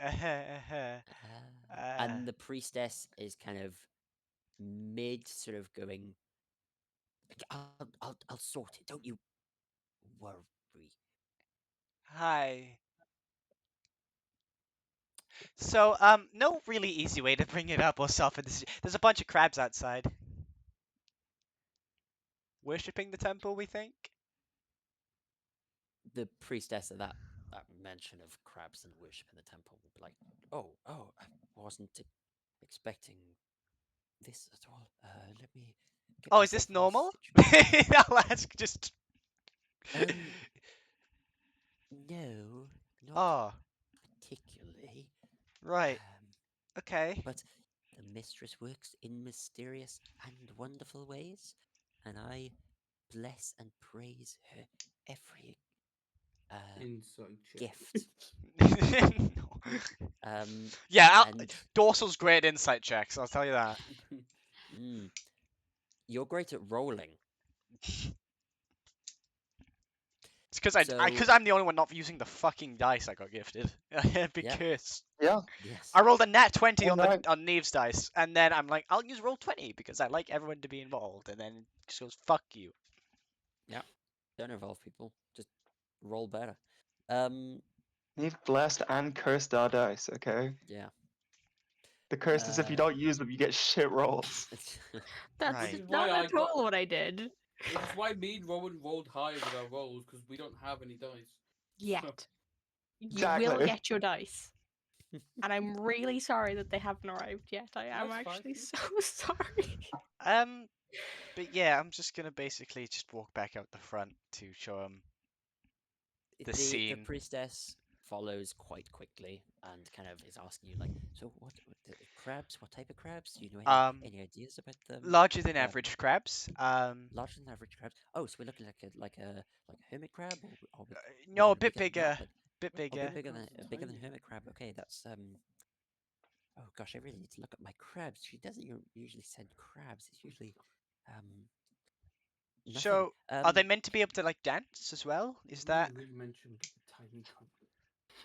And the priestess is kind of mid, sort of going, I'll sort it. Don't you worry. Hi. So, no really easy way to bring it up or soften this. There's a bunch of crabs outside. Worshipping the temple, we think? The priestess at that mention of crabs and worship in the temple would be like, oh, I wasn't expecting this at all. Let me get Oh, is myself this in normal? situation." I'll ask just. No, not Oh, particularly. right. Okay. But the mistress works in mysterious and wonderful ways, and I bless and praise her every Insight check. gift. Yeah, And Dorsal's great at insight checks, I'll tell you that. You're great at rolling. It's because So I'm the only one not using the fucking dice I got gifted. Because Yeah. yes, I rolled a nat 20 Oh, on no. on Neve's dice, and then I'm like, I'll use roll 20 because I like everyone to be involved, and then it just goes, fuck you. yeah, don't involve people. Just roll better. We've blessed and cursed our dice, okay? Yeah. The curse is if you don't use them, you get shit rolls. That's Right. Which is not why I at all got. what I did. Which is why me and Rowan rolled high with our rolls because we don't have any dice. Yet. You will Exactly. get your dice. And I'm really sorry that they haven't arrived yet. I am That's fine. actually so sorry. Um, but yeah, I'm just gonna basically just walk back out the front to show him the The scene. priestess follows quite quickly and kind of is asking you like, so what the crabs? What type of crabs? Do you know Um, any ideas about them? larger than Um, average crabs. Larger than average crabs. Oh, so we're looking like a hermit crab, or we're No, a going bit bigger than that, bigger, like bit oh, a bit bigger. bigger than Tiny. hermit crab. Okay, that's Oh gosh, I really need to look up my crabs. She doesn't usually send crabs. It's usually um nothing. So, are they meant to be able to like dance as well? Is that Really mentioned like a tiny cunt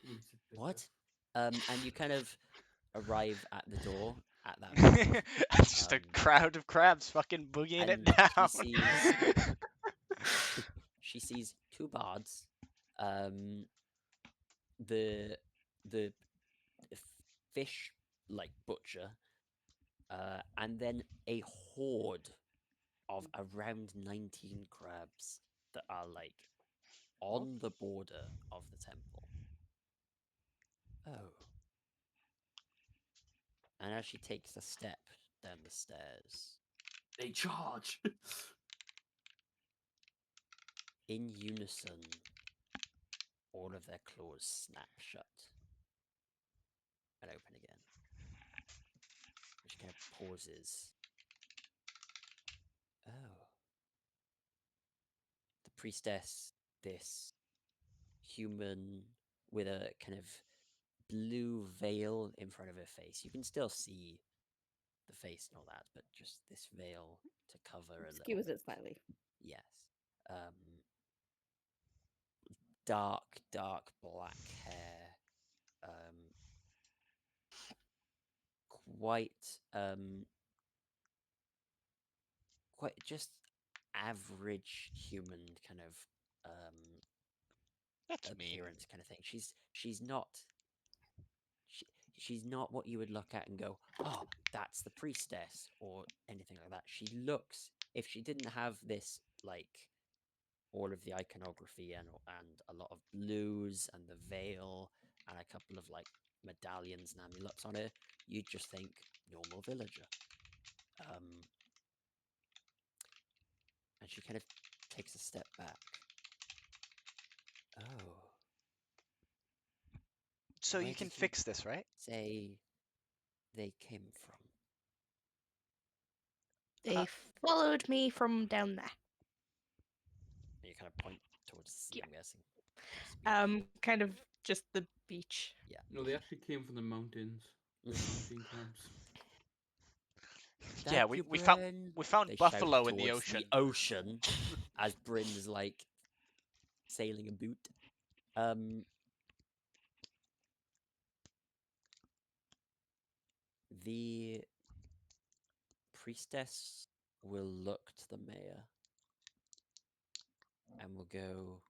when he said bigger. what? And you kind of arrive at the door at that point. it's just a Um, crowd of crabs fucking boogieing it and she down? sees she sees two bards, um, the the fish like butcher, and then a horde of around 19 crabs that are like Oh. on the border of the temple. Oh. And as she takes a step down the stairs, They charge. in unison, all of their claws snap shut and open again. And she kind of pauses. Oh. The priestess, this human with a kind of blue veil in front of her face. You can still see the face and all that, but just this veil to cover a little Skewers bit. it slightly. Yes. Dark, dark black hair. Quite, quite just average human kind of That's mean. appearance kind of thing. She's not she, she's not what you would look at and go, oh, that's the priestess or anything like that. She looks, if she didn't have this like all of the iconography and a lot of blues and the veil and a couple of like medallions and amulets on her, you'd just think normal villager. And she kind of takes a step back. Oh, So where you can did you fix this, right? say they came from? They followed me from down there. And you kind of point towards the sea, Yeah. I'm guessing. Towards the beach. Kind of just the beach. Yeah. No, they actually came from the mountains. The hunting crabs. Yeah, Thank you, we found Bryn. we found They shout buffalo in the towards ocean. the ocean as Bryn's like sailing a boot. The priestess will look to the mayor and will go,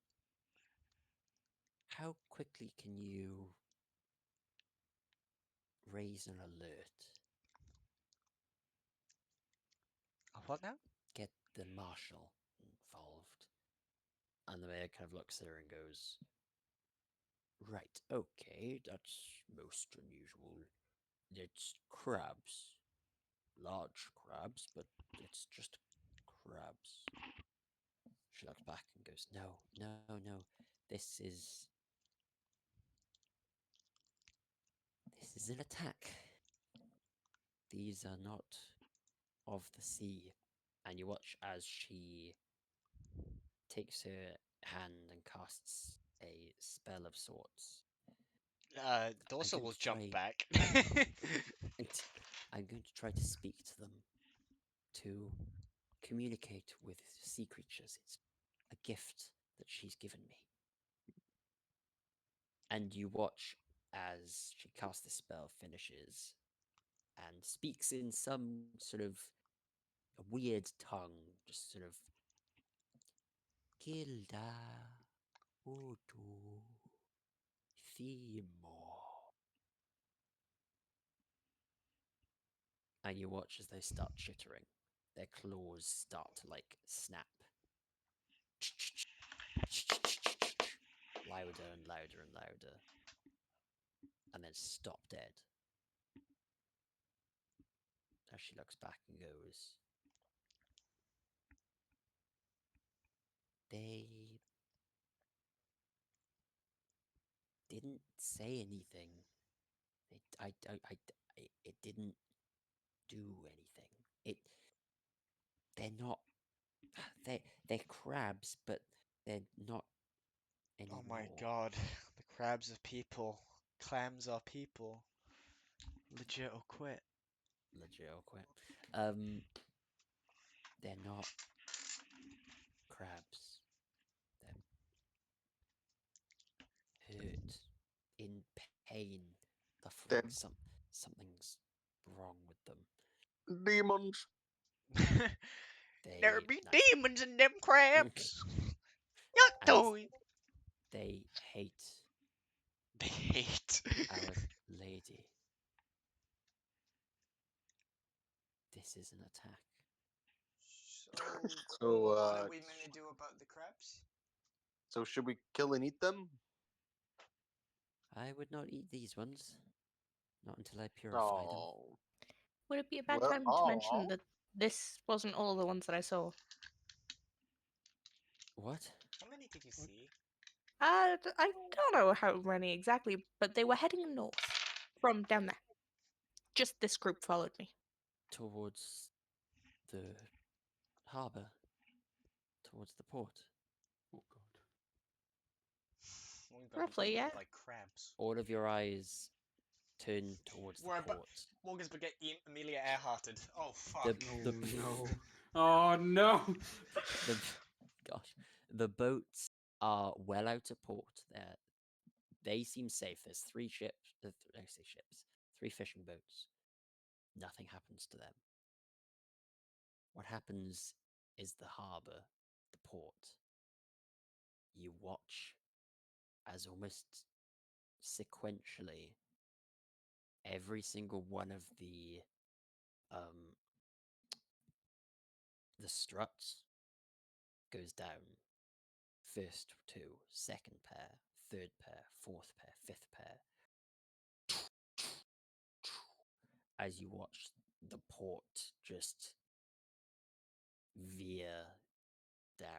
how quickly can you raise an alert? What now? Get the marshal involved. And the mayor kind of looks at her and goes, right, okay, that's most unusual. It's crabs. Large crabs, but it's just crabs. She looks back and goes, no, no, no. This is. This is an attack. These are not of the sea. And you watch as she takes her hand and casts a spell of sorts. I'm Dorsa going will to jump try. back. I'm going to try to speak to them, to communicate with sea creatures. It's a gift that she's given me. And you watch as she casts the spell, finishes, and speaks in some sort of a weird tongue, just sort of Gilda Udu Thimo. And you watch as they start chittering. Their claws start to like snap. Louder and louder and louder. and then stop dead. As she looks back and goes, they didn't say anything. It didn't do anything. They're not, they're crabs, but they're not Oh my anymore. god, the crabs are people. Clams are people. Legit or quit. Legit or quit. They're not crabs. They're hurt, in pain, suffering. Dead Something's wrong with them. demons. There They be that's demons in them crabs. Yuck, and toy. they hate They hate. our lady. This is an attack. So, So, what are we meant to do about the crabs? so should we kill and eat them? I would not eat these ones. Not until I purify them. Oh, Would it be a bad well, time to mention that this wasn't all the ones that I saw? What? How many did you see? I don't know how many exactly, but they were heading north from down there. Just this group followed me. Towards the harbour. Towards the port. Oh god. We've got Roughly, eaten yeah. by crabs. All of your eyes turn towards the We're about. port. Morgan's gonna get Amelia Earharted. Oh fuck. Oh The no. Oh no. the gosh, the boats are well out of port. They seem safe. There's three ships. I say ships. Three fishing boats. Nothing happens to them. What happens is the harbour, the port. You watch as almost sequentially every single one of um the struts goes down. First two, second pair, third pair, fourth pair, fifth pair. As you watch the port just veer down,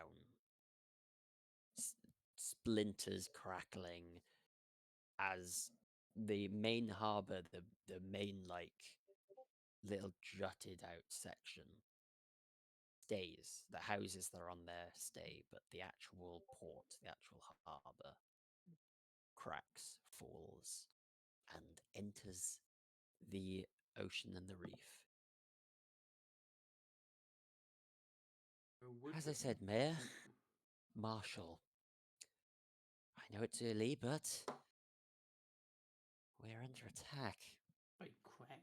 splinters crackling as the main harbour, the main like little jutted out section stays. The houses that are on there stay, but the actual port, the actual harbour, cracks, falls, and enters the ocean and the reef. As I said, Mayor, Marshall, I know it's early, but we're under attack. By crabs.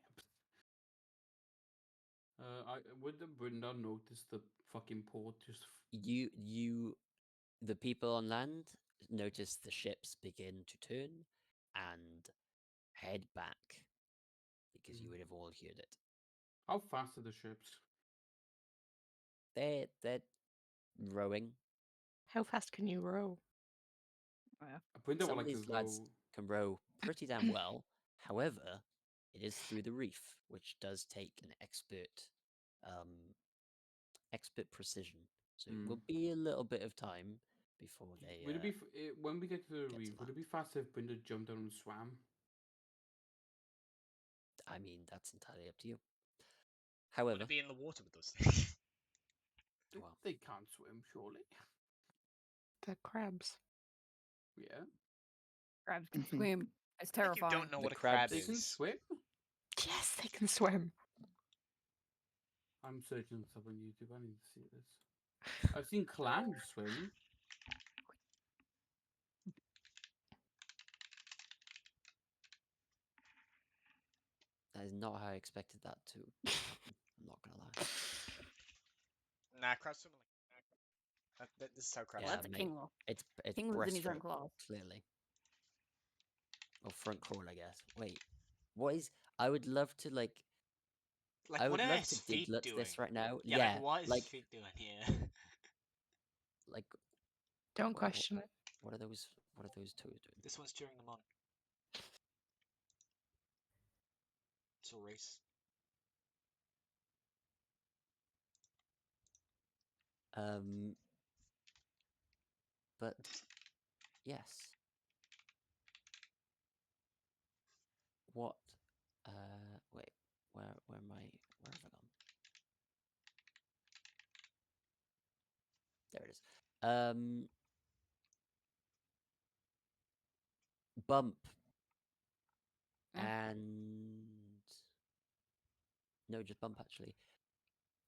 Would the Brenda notice the fucking port just The people on land notice the ships begin to turn and head back because you would have all heard it. how fast are the ships? They're rowing. How fast can you row? Brenda Some would of like these to lads go. can row pretty damn well. However, it is through the reef, which does take an expert precision. So it will be a little bit of time before they Would it be when we get to the get to reef? Would it land. be faster if Brenda jumped down and swam? I mean, that's entirely up to you. Would However, it be in the water with those things? well, They can't swim, surely. The crabs. Yeah, Crabs can swim. It's I think you terrifying. don't know The what a crab they crabs- can is. swim. Yes, they can swim. I'm searching this up on YouTube. I need to see this. I've seen clams swim. that is not how I expected that to happen. I'm not gonna lie. Nah, crabs swim like. This is how crabs Well, Yeah, that's a swim. mate. king law. It's King lives in his own breaststroke, claw. clearly. Or front crawl, I guess. Wait, what is? I would love to like. Like, I what would are love his to feet diglet doing? this right now. Yeah, Yeah, like, what is like his feet doing here? like Don't what, question it. what are those? What are those toes doing? This one's cheering them on. muscle race. Um, but yes. What? Wait. Where am I? Where have I gone? There it is. Bump and no, just Bump actually.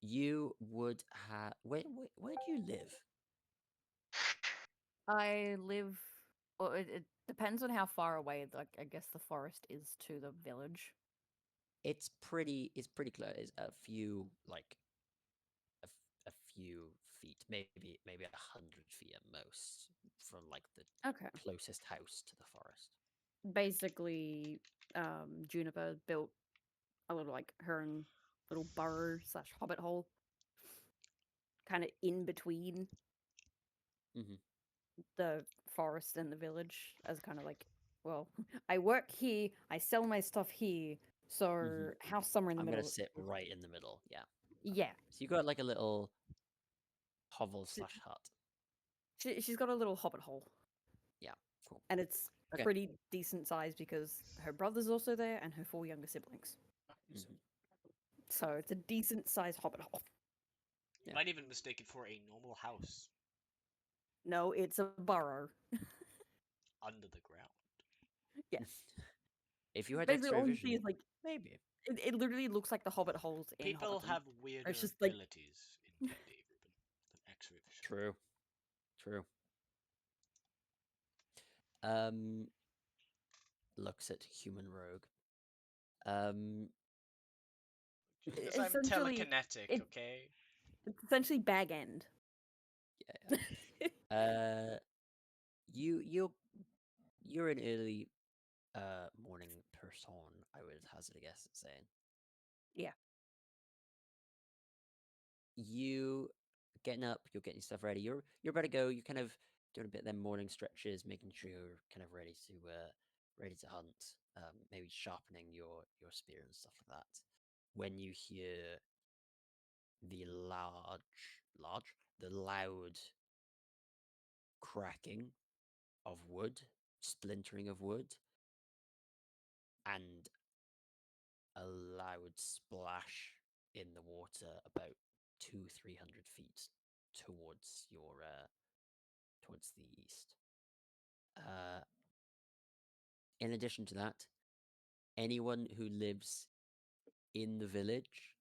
You would have. Where do you live? I live. Well, it depends on how far away, like I guess, the forest is to the village. It's pretty. It's pretty close. It's a few like a few feet, maybe 100 feet at most from like the Okay. closest house to the forest. Basically, Juniper built a little like her own little burrow slash hobbit hole, kind of in between Hmm. the forest and the village, as kind of like, well, I work here, I sell my stuff here, so house somewhere in the I'm gonna middle. sit right in the middle. Yeah. Yeah, So you got like a little hovel slash hut. she's got a little hobbit hole, Yeah. Cool. and it's Okay. pretty decent size because her brother's also there and her 4 younger siblings. Mhm. So it's a decent sized hobbit hole. You Yeah. might even mistake it for a normal house No, it's a burrow. under the ground. Yes. If you had Basically, X-ray all you see vision, is like maybe. it literally looks like the hobbit holes in People Hobbiton. have It's weirder just like abilities in D&D, Ruben, than X-ray vision. True. True. Um, looks at human rogue. Um, Because I'm essentially telekinetic, it, okay? it's essentially bag end. yeah. You you're an early morning person. I would hazard a guess at saying. Yeah. You getting up, you're getting stuff ready. You're about to go. You're kind of doing a bit of them morning stretches, making sure you're kind of ready to hunt. Maybe sharpening your spear and stuff like that. When you hear the the loud cracking of wood, splintering of wood, and a loud splash in the water about 200-300 feet towards towards the east. Uh, in addition to that, anyone who lives in the village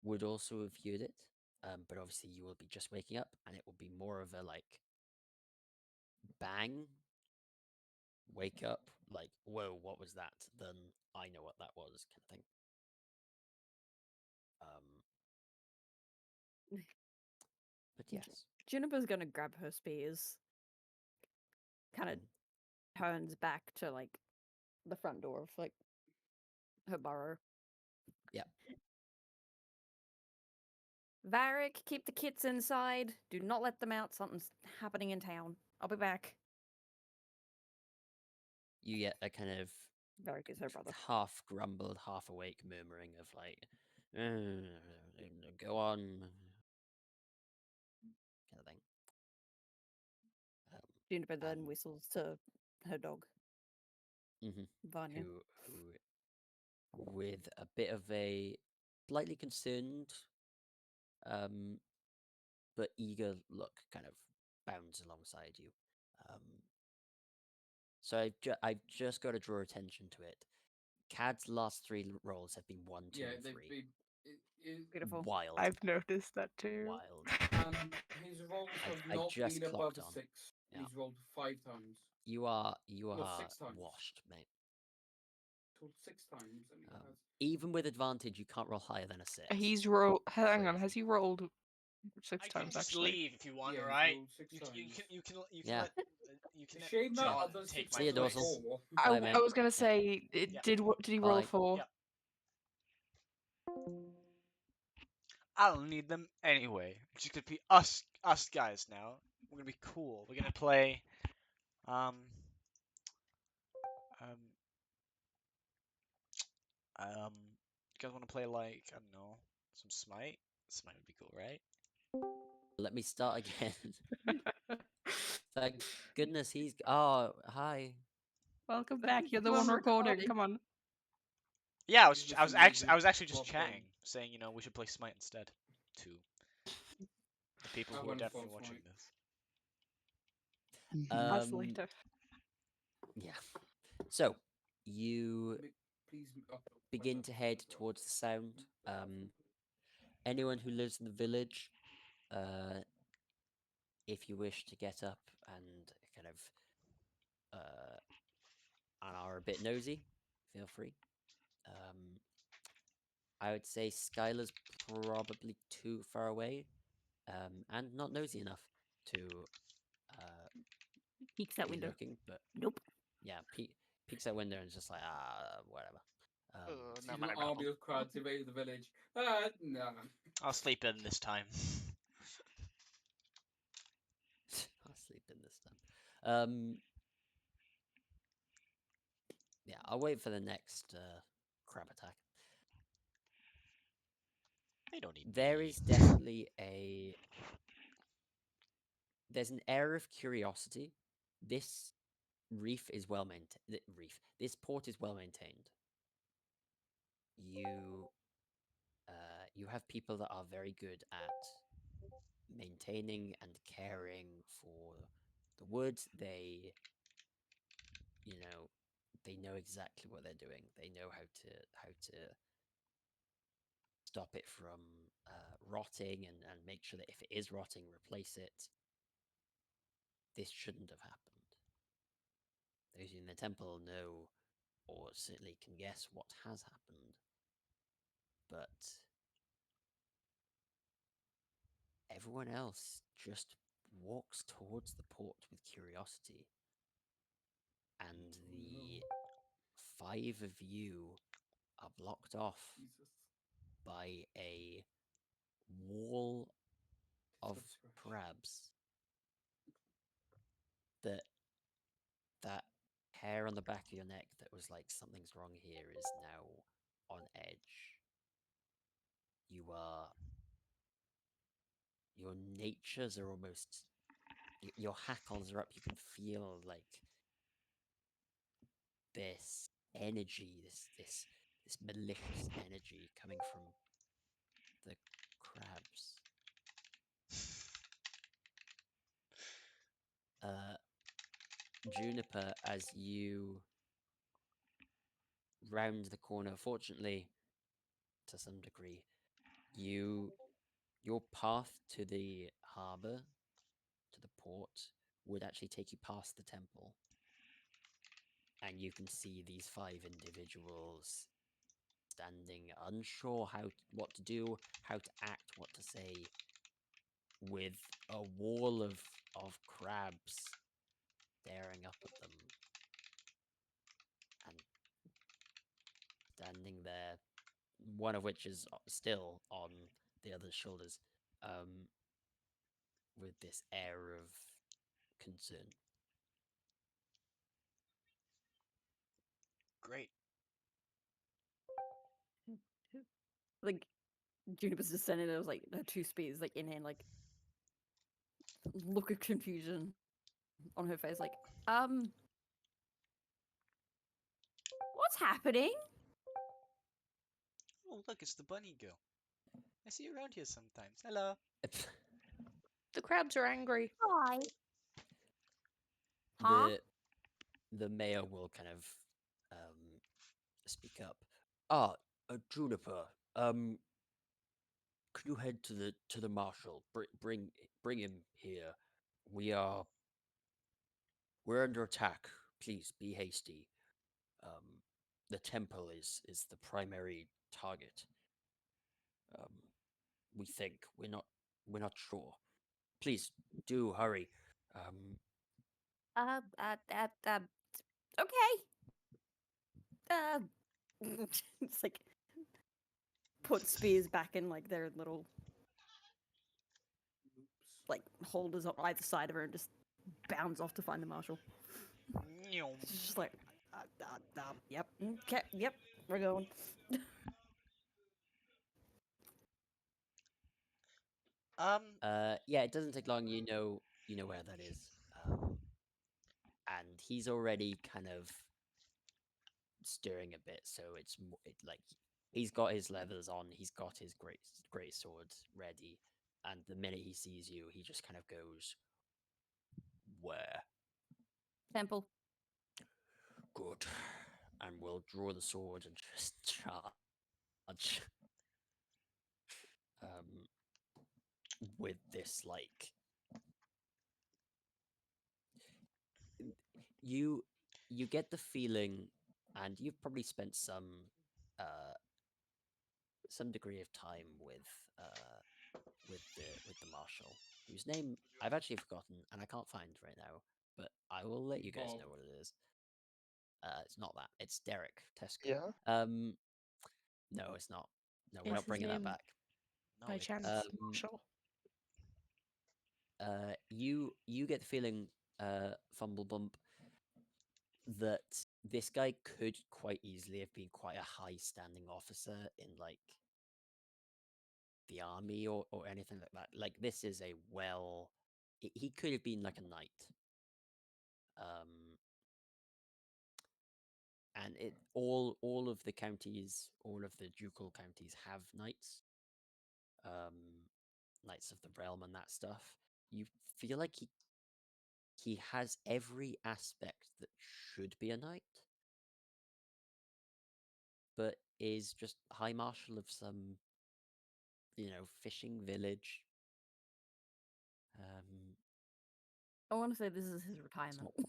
would also have viewed it. But obviously, you will be just waking up, and it will be more of a like bang, wake up, like whoa, what was that? Than I know what that was, kind of thing. But yes, Juniper's gonna grab her spears, kind of Mm. turns back to like the front door of like her burrow. Yeah. Varric, keep the kits inside. Do not let them out. Something's happening in town. I'll be back. You get a kind of Varric is her brother. half grumbled, half awake murmuring of like, go on, kind of thing. Juniper then And whistles to her dog, mhm, Vanya. who, with a bit of a slightly concerned, um, but eager look, kind of bounds alongside you. Um, so I've just got to draw attention to it. Cad's last three rolls have been 1, 2, Yeah, and they've 3. been. Beautiful. Wild, I've noticed that too. wild. And his rolls have I not just been above clocked a on. 6, and Yeah. he's rolled 5 times. You are No, 6 times. washed, mate. Told 6 times, and he has. Even with advantage, you can't roll higher than a 6. He's rolled. Hang on, has Crazy. he rolled six I can times just actually? leave if you want, Yeah, he's alright? rolled 6 You times. can Yeah. let you can It's a let shame that John others take did my See you, roll Dorsal. place. 4. I, Bye, mate. I was gonna say, Yeah. did he roll Bye. 4? Yep. I don't need them anyway. It's just gonna be us guys now. We're gonna be cool. We're gonna play um um You guys want to play like I don't know, some Smite? Smite would be cool, right? Let me start again. Thank goodness he's. Oh, hi. Welcome back. You're the one recording. Come on. Yeah, He's I was listening actually, I music was actually just while playing. chatting, saying we should play Smite instead. To the people I who are went definitely for watching Smite. this. Mhm. Us Um, later. yeah. So you Please. begin to head towards the sound. Anyone who lives in the village, uh, if you wish to get up and kind of and are a bit nosy, feel free. Um, I would say Skylar's probably too far away, and not nosy enough to Peeks that be window. looking. But Nope. yeah, peeks that window and is just like whatever. Sees Not an my army problem. of crowds invade the village. Nah. I'll sleep in this time. I'll sleep in this time. Yeah, I'll wait for the next crab attack. They don't need There me. is definitely there's an air of curiosity. This reef is well maintained. This port is well maintained. You you have people that are very good at maintaining and caring for the woods. You know, they know exactly what they're doing. They know how to stop it from rotting and make sure that if it is rotting, replace it. This shouldn't have happened. Those in the temple know, or certainly can guess, what has happened. But everyone else just walks towards the port with curiosity. And the five of you are blocked off Jesus. by a wall of Stop scratch. crabs that that hair on the back of your neck that was like something's wrong here is now on edge. You are your natures are almost your hackles are up. You can feel like this energy, this malicious energy coming from the crabs. Juniper, as you round the corner, fortunately, to some degree, your path to the harbour, to the port, would actually take you past the temple, and you can see these five individuals standing, unsure what to do, how to act, what to say, with a wall of crabs staring up at them, and standing there, one of which is still on the other's shoulders, with this air of concern. Great. Like Juniper's just standing there with like her two spears like in hand, like look of confusion on her face, like, what's happening? Oh, look, it's the bunny girl. I see you around here sometimes. Hello. The crabs are angry. Hi. Huh? the the mayor will kind of speak up. Ah, Juniper. Could you head to the marshal? Bring him here. We are we're under attack. Please be hasty. Um, the temple is the primary target. Um, we think we're not sure. Please do hurry. Um, Uh, uh, uh, uh, okay. Uh, it's like put spears back in like their little Oops. like holders on either side of her and just bounds off to find the marshal. Nyom. She's just like, yep, okay, yep. We're going. Yeah, it doesn't take long. You know where that is. And he's already kind of stirring a bit, so like he's got his leathers on, he's got his great sword ready, and the minute he sees you, he just kind of goes, "Where? Temple. Good." And we'll draw the sword and just charge. Um, with this like you you get the feeling, and you've probably spent uh some degree of time with the marshal, whose name I've actually forgotten and I can't find right now, but I will let you guys Bob. know what it is. It's not that. It's Derek Tesco. Yeah. Um, no, it's not. No, we're Is not his bringing that name back. No, by it's chance Um, Marshall? you get the feeling, Fumble Bump, that this guy could quite easily have been quite a high standing officer in like the army or anything like that. Like this is a he could have been like a knight. Um, and it all of the counties, all of the ducal counties have knights, knights of the realm and that stuff. You feel like he has every aspect that should be a knight, but is just high marshal of some, fishing village. Um, I want to say this is his it's retirement. not.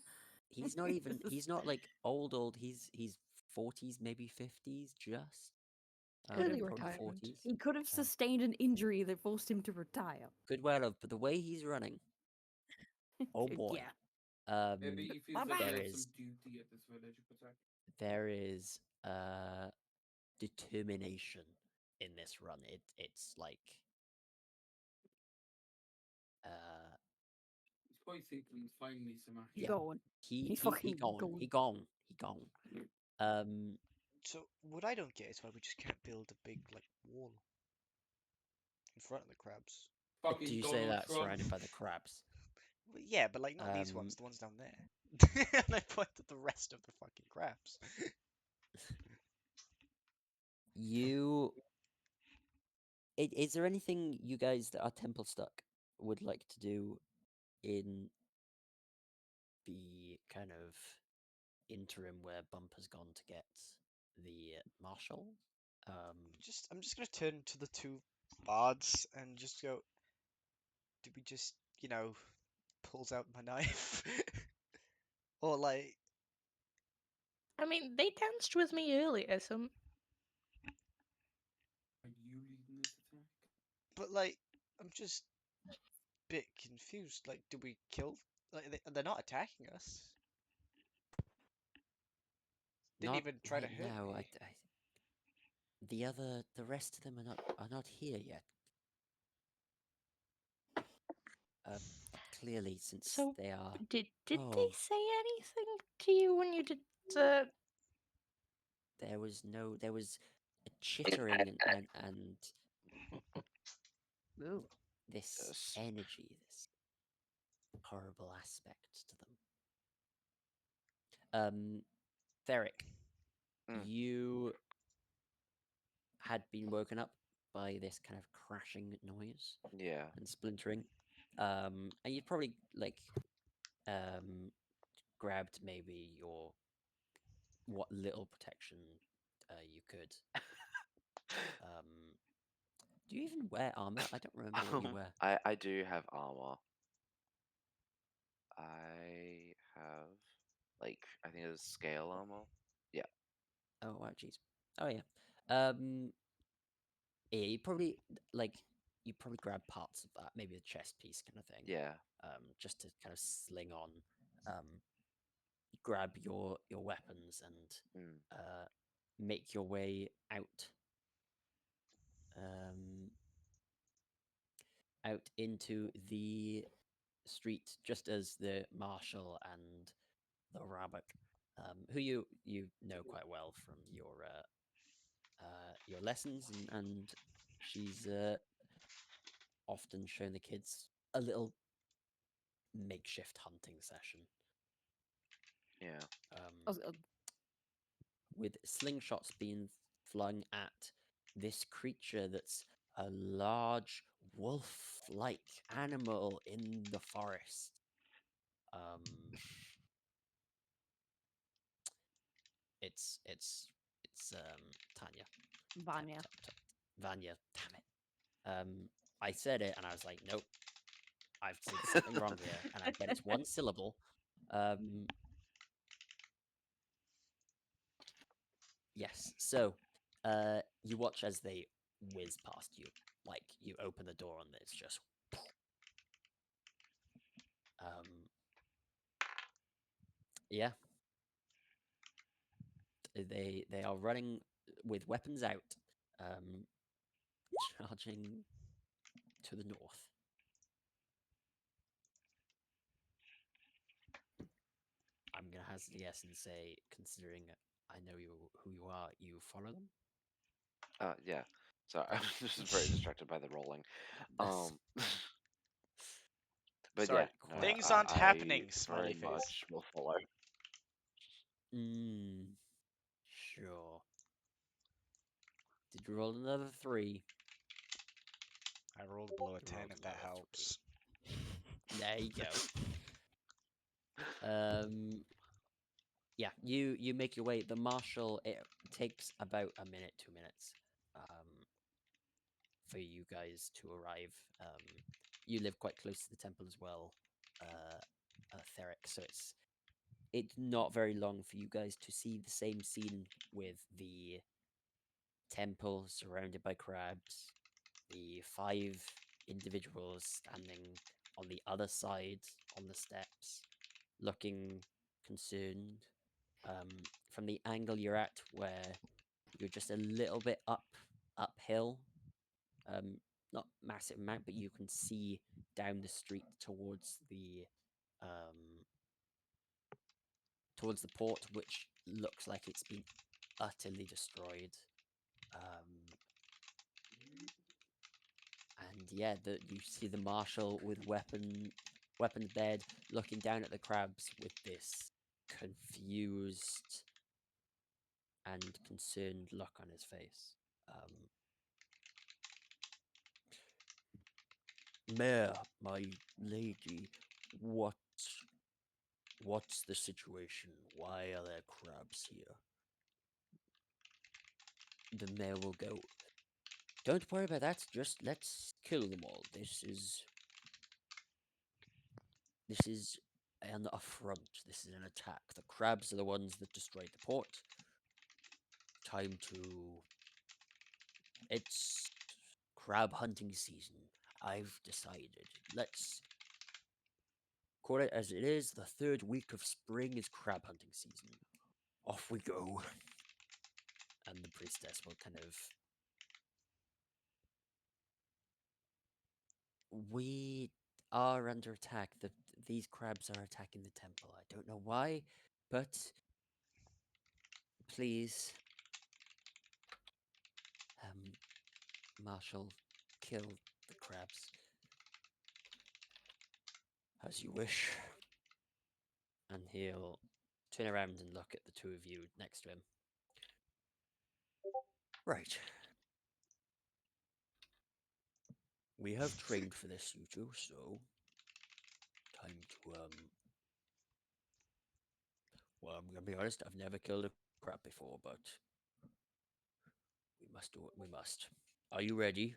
He's not even. He's not like old. He's 40s, maybe 50s, just. Early Probably retirement. 40s. He could have Um, sustained an injury that forced him to retire. Could well have, but the way he's running, oh boy. Yeah. Maybe he feels Mama. like he There has some is duty at this village to protect. there is determination in this run. It's like uh He's probably thinking, find me some He's yeah. action. going. He He's he he fucking gone. going. He gone. He gone. Um so what I don't get is why we just can't build a big like wall in front of the crabs. do Fucking you say Donald that Trump. surrounded by the crabs? Well, yeah, but like not these Um ones, the ones down there. And I pointed the rest of the fucking crabs. you is there anything you guys that are temple stuck would like to do in the kind of interim where Bump has gone to get the marshal? I'm just gonna turn to the two bards and just go, do we just, pulls out my knife? Or like, I mean, they danced with me earlier, so Are you leading this attack? but like, I'm just a bit confused. Like, do we kill? Like, they're not attacking us. Didn't Not even try to right hurt now. me. The rest of them are not here yet. Uh, Clearly, since so they are. did they Oh, say anything to you when you did the? there was a chittering and Ooh. this Yes. energy, this horrible aspect to them. Theric, Mm. you had been woken up by this kind of crashing noise Yeah. and splintering. And you'd probably um grabbed maybe your what little protection you could. Um, do you even wear armor? I don't remember what you wear. I do have armor. I have I think it's scale armor. Yeah. Oh wow, jeez. Oh yeah. Um, yeah, you probably grab parts of that, maybe a chest piece kind of thing. Yeah. Just to kind of sling on. Um, grab your weapons and Mm. make your way out. Um, out into the street just as the marshal and the rabbit, who you know quite well from your your lessons, and she's often shown the kids a little makeshift hunting session. Yeah. was, With slingshots being flung at this creature that's a large wolf-like animal in the forest. It's Tanya. Vanya. Vanya. Damn it. I said it and I was like, nope, I've said something wrong here, and I bet it's one syllable. Yes. So, you watch as they whiz past you. Like you open the door and it's just. Yeah. They are running with weapons out, charging to the north. I'm gonna hazard a guess and say, considering I know who you are, you follow them. Yeah. So I was just very distracted by the rolling. That's But yeah, Sorry, no, quite things I, aren't I happening, smiley very face. much will follow. sure. Did you roll another 3? I rolled below a You 10 rolled if that another 3. helps. There you go. Yeah, you make your way. The marshal, it takes about a minute, 2 minutes, for you guys to arrive. You live quite close to the temple as well, Theric, so it's not very long for you guys to see the same scene with the temple surrounded by crabs, the 5 individuals standing on the other side on the steps, looking concerned. From the angle you're at, where you're just a little bit uphill, not massive amount, but you can see down the street um, towards the port, which looks like it's been utterly destroyed. And yeah, you see the marshal with weapons bed, looking down at the crabs with this confused and concerned look on his face. Mayor, my lady, what's the situation? Why are there crabs here? The mayor will go. Don't worry about that. Just let's kill them all. This is an affront. This is an attack. The crabs are the ones that destroyed the port. Time to. It's crab hunting season. I've decided. Let's call it as it is. The 3rd week of spring is crab hunting season. Off we go. And the priestess will kind of. We are under attack. These crabs are attacking the temple. I don't know why, but please, Marshal, kill the crabs as you wish. And he'll turn around and look at the 2 of you next to him. Right. We have trained for this, you two, so time to well, I'm gonna be honest, I've never killed a crab before, but we must do what we must. Are you ready?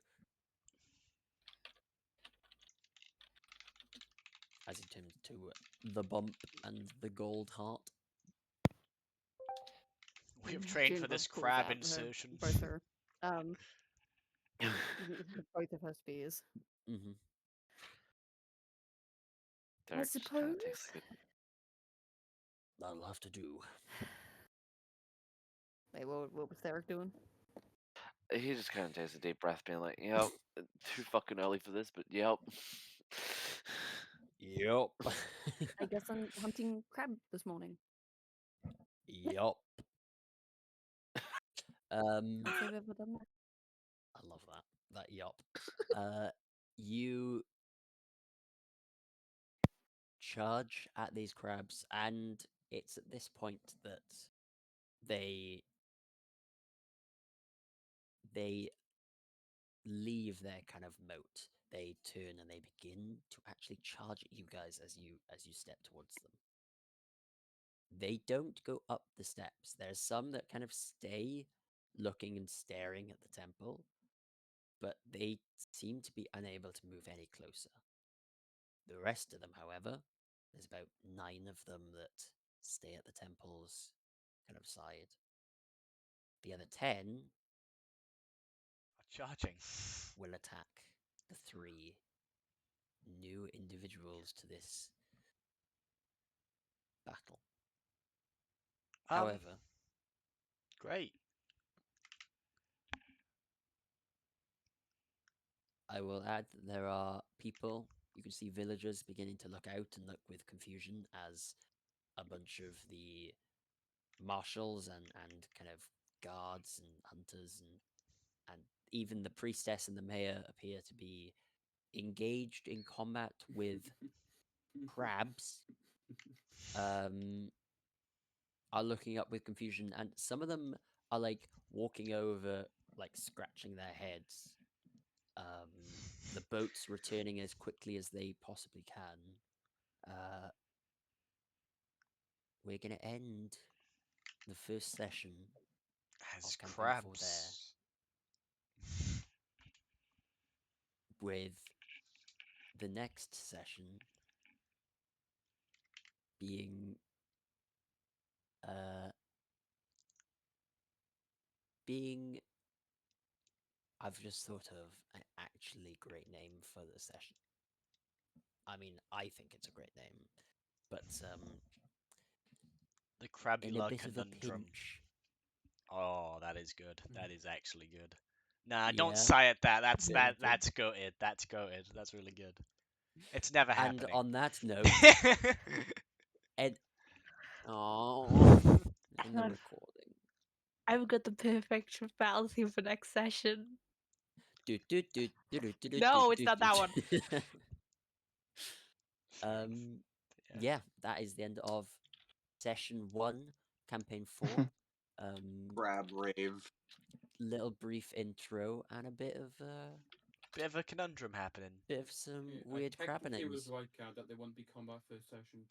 As he turns to the bump and the gold heart. We have trained for Junebug this pulls crab out insertion. both her both of her spears. Mm-hmm. Derek just kind of takes like a. That'll have to do. Wait, what was Theric doing? He just kind of takes a deep breath, being like, "Yep, too fucking early for this, but yep." Yep. I guess I'm hunting crab this morning. Yup. If they've ever done that. I love that. That yop. You charge at these crabs, and it's at this point that they they leave their kind of moat. They turn and they begin to actually charge at you guys as you step towards them. They don't go up the steps. There's some that kind of stay looking and staring at the temple, but they seem to be unable to move any closer. The rest of them, however, there's about 9 of them that stay at the temple's kind of side. The other 10 Charging. will attack the 3 new individuals to this battle. However, Great. I will add that there are people, you can see villagers beginning to look out and look with confusion as a bunch of the marshals and kind of guards and hunters and even the priestess and the mayor appear to be engaged in combat with crabs, are looking up with confusion, and some of them are like walking over, like scratching their heads. The boats returning as quickly as they possibly can. We're gonna end the first session As of campaign 4 there crabs. with the next session being uh being I've just thought of an actually great name for the session. I mean, I think it's a great name, but The in a Crabula bit of a conundrum. pinch. Oh, that is good. That is actually good. Nah, don't Yeah, say it that. That's bit of a that's pinch. goated. That's goated. That's really good. It's never And happening. on that note, Ed. Oh, in the on. recording. I've got the perfect fallacy for next session. Do, do, do, do, do, do, do, No, it's do, not that one. do. Yeah. Yeah, that is the end of session 1, campaign 4. Crab rave. Little brief intro and a bit of Bit of a conundrum happening. some I weird crab technically names. was like that they won't be combat first session,